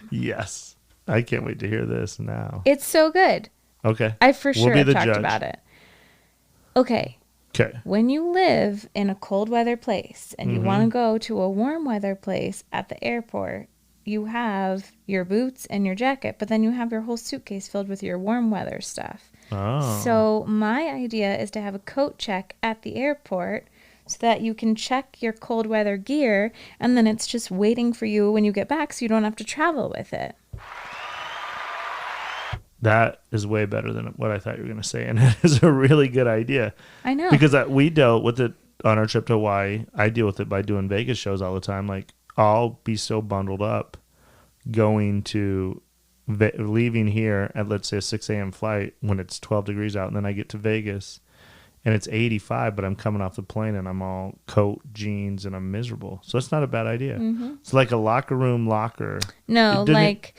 Yes. I can't wait to hear this now. It's so good. Okay. I for sure We'll be have the talked judge. about it. Okay. Okay. When you live in a cold weather place and you want to go to a warm weather place at the airport, you have your boots and your jacket, but then you have your whole suitcase filled with your warm weather stuff. Oh. So my idea is to have a coat check at the airport so that you can check your cold weather gear, and then it's just waiting for you when you get back so you don't have to travel with it. That is way better than what I thought you were going to say, and it is a really good idea. I know. Because we dealt with it on our trip to Hawaii. I deal with it by doing Vegas shows all the time. Like, I'll be so bundled up going to leaving here at, let's say, a 6 a.m. flight when it's 12 degrees out, and then I get to Vegas and it's 85, but I'm coming off the plane and I'm all coat, jeans, and I'm miserable. So it's not a bad idea. It's like a locker room locker. No, like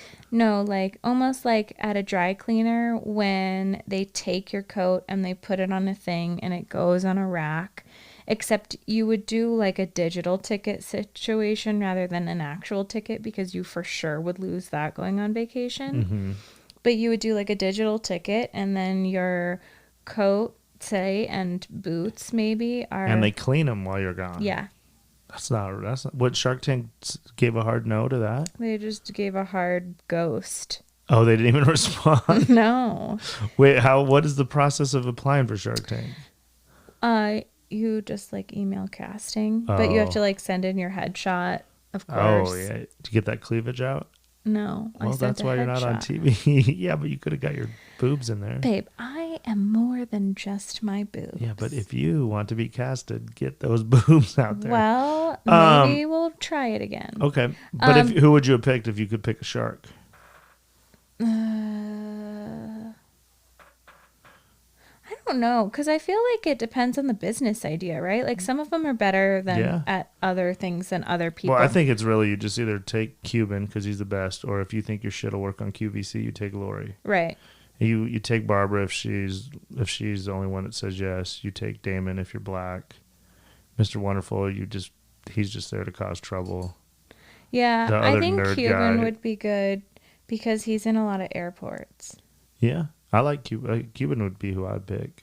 almost like at a dry cleaner when they take your coat and they put it on a thing and it goes on a rack. Except you would do like a digital ticket situation rather than an actual ticket because you for sure would lose that going on vacation. But you would do like a digital ticket, and then your coat, say, and boots maybe are... And they clean them while you're gone. Yeah. That's not what Shark Tank gave a hard no to that. They just gave a hard ghost. Oh, they didn't even respond. No. Wait, what is the process of applying for Shark Tank? You just like email casting, but you have to like send in your headshot, of course. Oh, yeah. To get that cleavage out? No. Well, I sent that's a why you're not on headshot. TV. Yeah, but you could have got your boobs in there. Babe, I am more than just my boobs. Yeah, but if you want to be casted, get those boobs out there. Well, maybe we'll try it again. Okay. But who would you have picked if you could pick a shark? I don't know, because I feel like it depends on the business idea, right? Like some of them are better than at other things than other people. Well, I think it's really you just either take Cuban because he's the best, or if you think your shit will work on QVC, you take Lori. Right. You take Barbara if she's the only one that says yes. You take Damon if you're black. Mr. Wonderful, he's just there to cause trouble. Yeah, I think Cuban guy would be good because he's in a lot of airports. Yeah, I like Cuban. Cuban would be who I'd pick.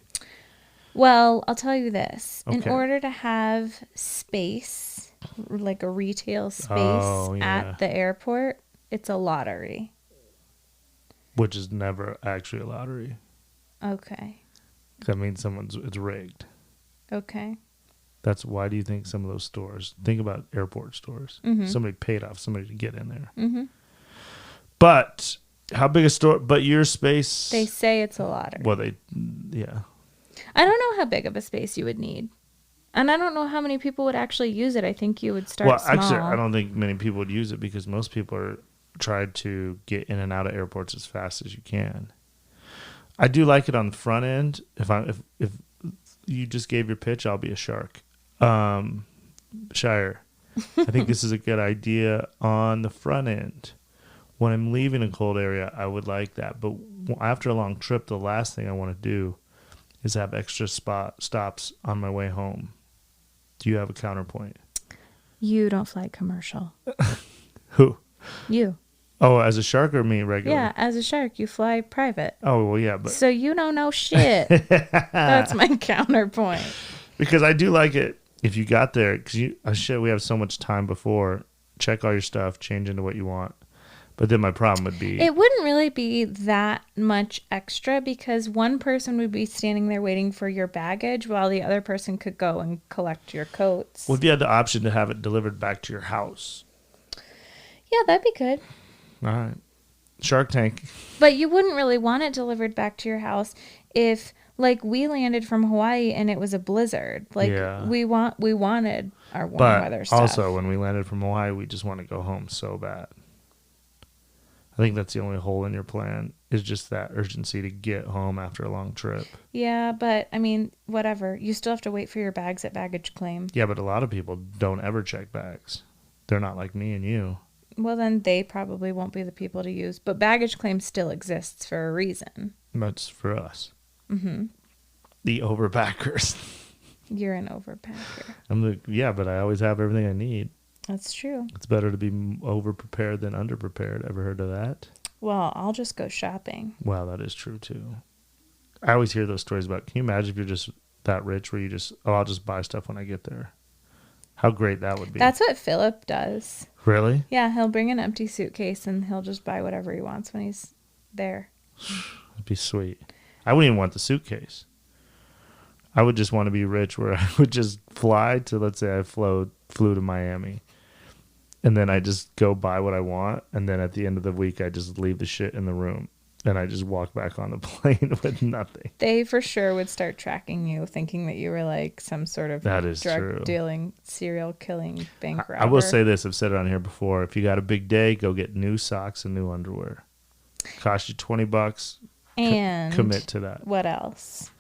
Well, I'll tell you this. Okay. In order to have space, like a retail space at the airport, it's a lottery. Which is never actually a lottery. Okay. That means it's rigged. Okay. That's why do you think some of those stores, think about airport stores, somebody paid off somebody to get in there. But how big a store, but your space. They say it's a lottery. Well, yeah. I don't know how big of a space you would need. And I don't know how many people would actually use it. I think you would start small. Actually, I don't think many people would use it because most people are tried to get in and out of airports as fast as you can. I do like it on the front end. If you just gave your pitch, I'll be a shark. Shire, I think this is a good idea on the front end. When I'm leaving a cold area, I would like that. But after a long trip, the last thing I want to do is have extra stops on my way home. Do you have a counterpoint? You don't fly commercial. Who? You. Oh, as a shark or me regular? Yeah, as a shark, you fly private. Oh, well, yeah. But so you don't know shit. That's my counterpoint. Because I do like it if you got there. Because we have so much time before. Check all your stuff, change into what you want. But then my problem would be... It wouldn't really be that much extra because one person would be standing there waiting for your baggage while the other person could go and collect your coats. Well, if you had the option to have it delivered back to your house. Yeah, that'd be good. All right. Shark Tank. But you wouldn't really want it delivered back to your house if Like, we landed from Hawaii and it was a blizzard. Like, Yeah. we wanted our warm But weather stuff. also, when we landed from Hawaii, we just want to go home so bad. I think that's the only hole in your plan, is just that urgency to get home after a long trip. Yeah, but I mean, whatever. You still have to wait for your bags at baggage claim. Yeah, but a lot of people don't ever check bags. They're not like me and you. Well, then they probably won't be the people to use. But baggage claim still exists for a reason. That's for us. Mm-hmm. The overpackers. You're an overpacker. Yeah, but I always have everything I need. That's true. It's better to be over-prepared than under-prepared. Ever heard of that? Well, I'll just go shopping. Well, that is true, too. I always hear those stories about, can you imagine if you're just that rich where you just, I'll just buy stuff when I get there. How great that would be. That's what Philip does. Really? Yeah, he'll bring an empty suitcase and he'll just buy whatever he wants when he's there. That'd be sweet. I wouldn't even want the suitcase. I would just want to be rich where I would just fly to, let's say I flew to Miami. And then I just go buy what I want. And then at the end of the week, I just leave the shit in the room. And I just walk back on the plane with nothing. They for sure would start tracking you, thinking that you were like some sort of drug dealing, serial killing bank robber. I will say this. I've said it on here before. If you got a big day, go get new socks and new underwear. Cost you $20. And commit to that. What else?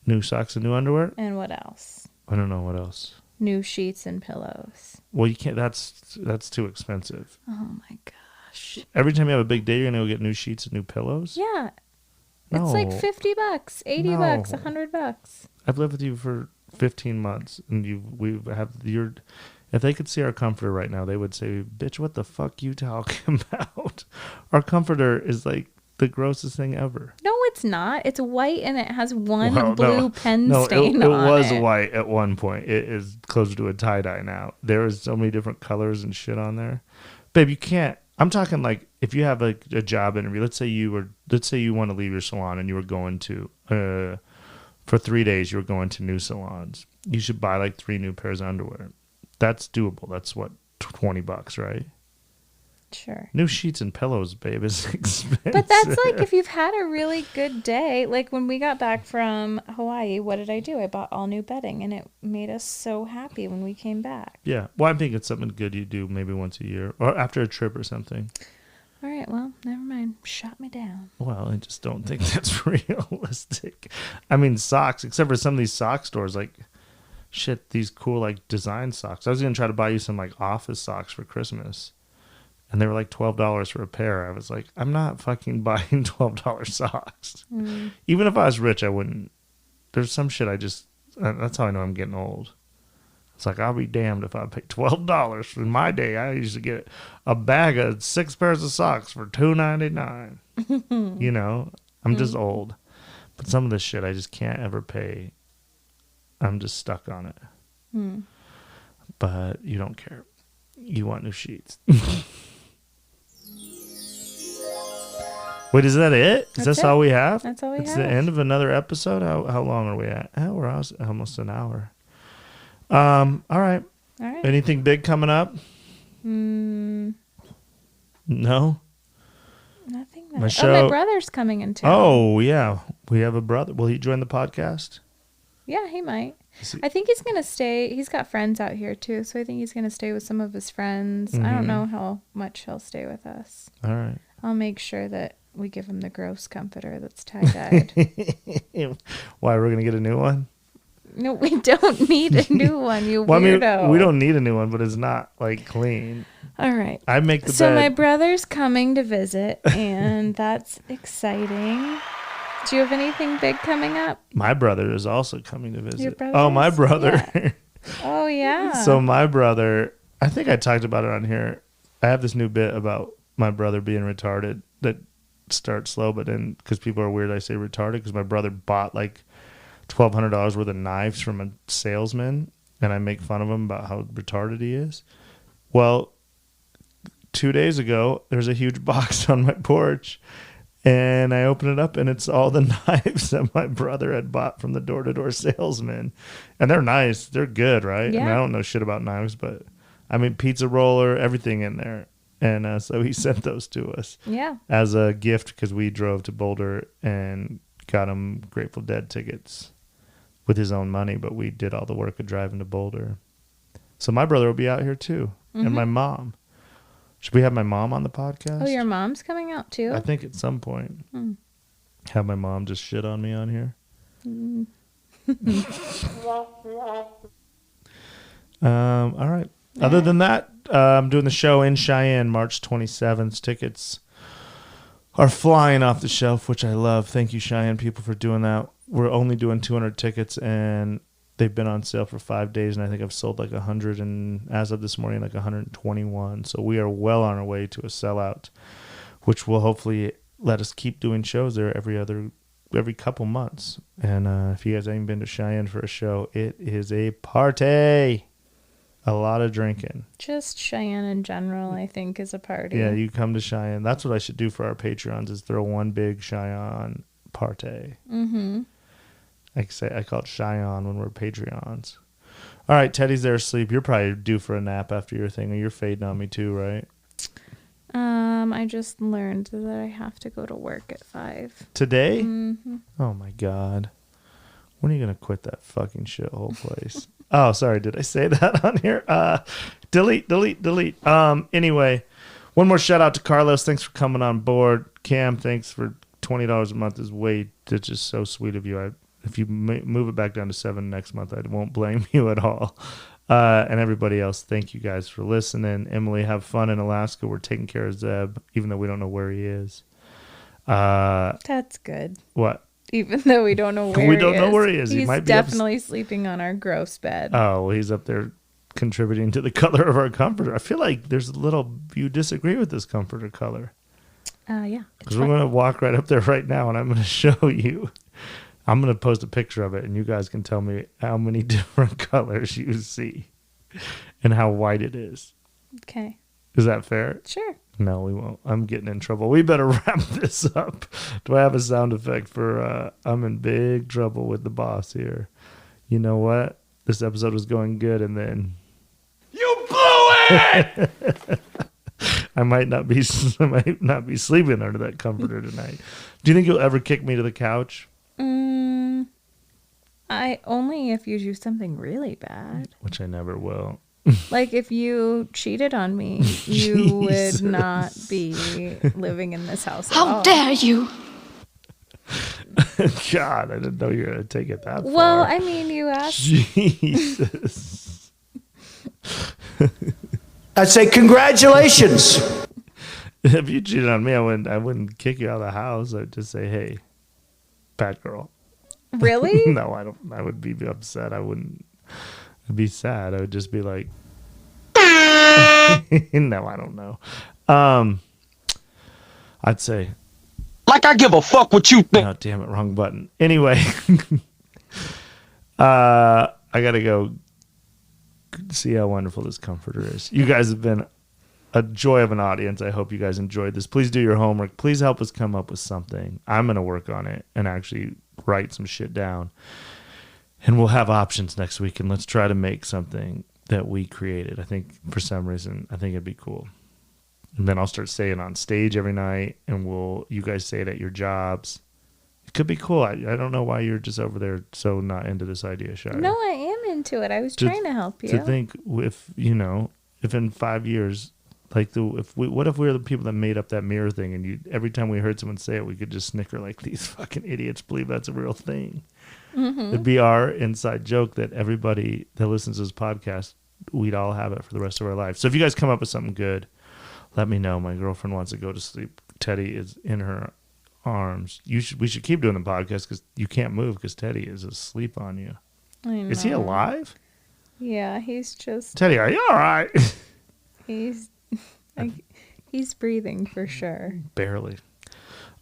New socks and new underwear? And what else? I don't know what else. New sheets and pillows. Well, you can't. That's too expensive. Oh my gosh! Every time you have a big day, you're gonna go get new sheets and new pillows. Yeah, no. It's like $50, $80, $100. I've lived with you for 15 months, and if they could see our comforter right now, they would say, "Bitch, what the fuck you talking about?" Our comforter is like the grossest thing ever. No, it's not. It's white and it has one blue pen stain it on it. It was white at one point. It is closer to a tie-dye now. There is so many different colors and shit on there. Babe, you can't. I'm talking like if you have a job interview. Let's say you want to leave your salon and you were going to for 3 days. You were going to new salons. You should buy like 3 new pairs of underwear. That's doable. That's what, $20, right? Sure. New sheets and pillows, babe, is expensive. But that's like if you've had a really good day. Like when we got back from Hawaii, what did I do? I bought all new bedding and it made us so happy when we came back. Yeah. Well, I'm thinking it's something good you do maybe once a year or after a trip or something. All right. Well, never mind. Shot me down. Well, I just don't think that's realistic. I mean, socks, except for some of these sock stores, like, shit, these cool, like, design socks. I was going to try to buy you some, like, office socks for Christmas. And they were like $12 for a pair. I was like, I'm not fucking buying $12 socks. Even if I was rich, I wouldn't. There's some shit that's how I know I'm getting old. It's like, I'll be damned if I pay $12. In my day, I used to get a bag of 6 pairs of socks for $2.99. You know, I'm just old. But some of this shit I just can't ever pay. I'm just stuck on it. But you don't care. You want new sheets. Wait, is that it? Is that all we have? That's all we have. It's the end of another episode? How long are we at? We're almost an hour. All right. Anything big coming up? No? Nothing. My show. Oh, my brother's coming in town. Oh, yeah. We have a brother. Will he join the podcast? Yeah, he might. I think he's going to stay. He's got friends out here, too, so I think he's going to stay with some of his friends. I don't know how much he'll stay with us. All right. I'll make sure that we give him the gross comforter that's tie-dyed. Why, we're going to get a new one? No, we don't need a new one, you weirdo. I mean, we don't need a new one, but it's not, like, clean. All right. I make the bed. So my brother's coming to visit, and that's exciting. Do you have anything big coming up? My brother is also coming to visit. Your brother? Oh, my brother. Yeah. Oh, yeah. So my brother, I think I talked about it on here. I have this new bit about my brother being retarded that starts slow, but then because people are weird, I say retarded because my brother bought like $1,200 worth of knives from a salesman, and I make fun of him about how retarded he is. Well, 2 days ago, there's a huge box on my porch, and I open it up, and it's all the knives that my brother had bought from the door-to-door salesman. And they're nice. They're good, right? Yeah. I mean, I don't know shit about knives, but I mean, pizza roller, everything in there. And so he sent those to us Yeah. as a gift because we drove to Boulder and got him Grateful Dead tickets with his own money, but we did all the work of driving to Boulder. So my brother will be out here too, and my mom. Should we have my mom on the podcast? Oh, your mom's coming out too? I think at some point. Have my mom just shit on me on here. All right. Other than that, I'm doing the show in Cheyenne March 27th. Tickets are flying off the shelf, which I love. Thank you, Cheyenne people, for doing that. We're only doing 200 tickets, and they've been on sale for 5 days, and I think I've sold like 100, and as of this morning, like 121. So we are well on our way to a sellout, which will hopefully let us keep doing shows there every couple months. And if you guys haven't been to Cheyenne for a show, it is a party. A lot of drinking. Just Cheyenne in general, I think, is a party. Yeah, you come to Cheyenne. That's what I should do for our Patreons, is throw one big Cheyenne party. I call it Cheyenne when we're Patreons. All right, Teddy's there asleep. You're probably due for a nap after your thing, or you're fading on me too, right? I just learned that I have to go to work at 5. Today? Oh my God. When are you going to quit that fucking shithole place? Oh, sorry. Did I say that on here? Delete. Anyway, one more shout out to Carlos. Thanks for coming on board. Cam, thanks for $20 a month. It's just so sweet of you. If you move it back down to 7 next month, I won't blame you at all. And everybody else, thank you guys for listening. Emily, have fun in Alaska. We're taking care of Zeb, even though we don't know where he is. That's good. What? Even though we don't know where he is. We don't know where he is. He's He might be definitely sleeping on our gross bed. Oh, well, he's up there contributing to the color of our comforter. I feel like there's a little, you disagree with this comforter color. Yeah. Because we're going to walk right up there right now, and I'm going to show you. I'm going to post a picture of it, and you guys can tell me how many different colors you see and how white it is. Okay. Is that fair? Sure. No, we won't. I'm getting in trouble. We better wrap this up. Do I have a sound effect for I'm in big trouble with the boss here? You know what? This episode was going good, and then... You blew it! I might not be sleeping under that comforter tonight. Do you think you'll ever kick me to the couch? I only if you do something really bad. Which I never will. Like if you cheated on me, you would not be living in this house at all. How dare you? God, I didn't know you were going to take it that far. Well, I mean, you asked. Jesus. I'd say congratulations. If you cheated on me, I wouldn't kick you out of the house. I'd just say, hey, bad girl. Really? No, I don't. I would be upset. I wouldn't. I'd be sad. I would just be like, no, I don't know. I'd say, like I give a fuck what you think. Oh, damn it, wrong button. Anyway, I gotta go see how wonderful this comforter is. You guys have been a joy of an audience. I hope you guys enjoyed this. Please do your homework. Please help us come up with something. I'm gonna work on it and actually write some shit down. And we'll have options next week, and let's try to make something that we created. I think for some reason, I think it'd be cool. And then I'll start saying it on stage every night, and you guys say it at your jobs. It could be cool. I don't know why you're just over there so not into this idea, Shire. No, I am into it. I was trying to help you. To think if in 5 years, like what if we were the people that made up that mirror thing, and every time we heard someone say it, we could just snicker like these fucking idiots believe that's a real thing. Mm-hmm. It'd be our inside joke that everybody that listens to this podcast, we'd all have it for the rest of our lives. So if you guys come up with something good, let me know. My girlfriend wants to go to sleep. Teddy is in her arms. We should keep doing the podcast because you can't move because Teddy is asleep on you. I know. Is he alive? Yeah, he's just... Teddy, are you all right? He's breathing for sure. Barely.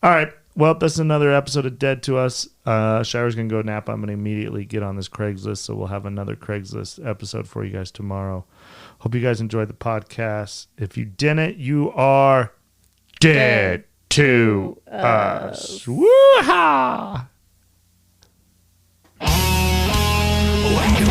All right. Well, that's another episode of Dead to Us. Shire's going to go nap. I'm going to immediately get on this Craigslist, so we'll have another Craigslist episode for you guys tomorrow. Hope you guys enjoyed the podcast. If you didn't, you are dead to us. Woo-ha! When you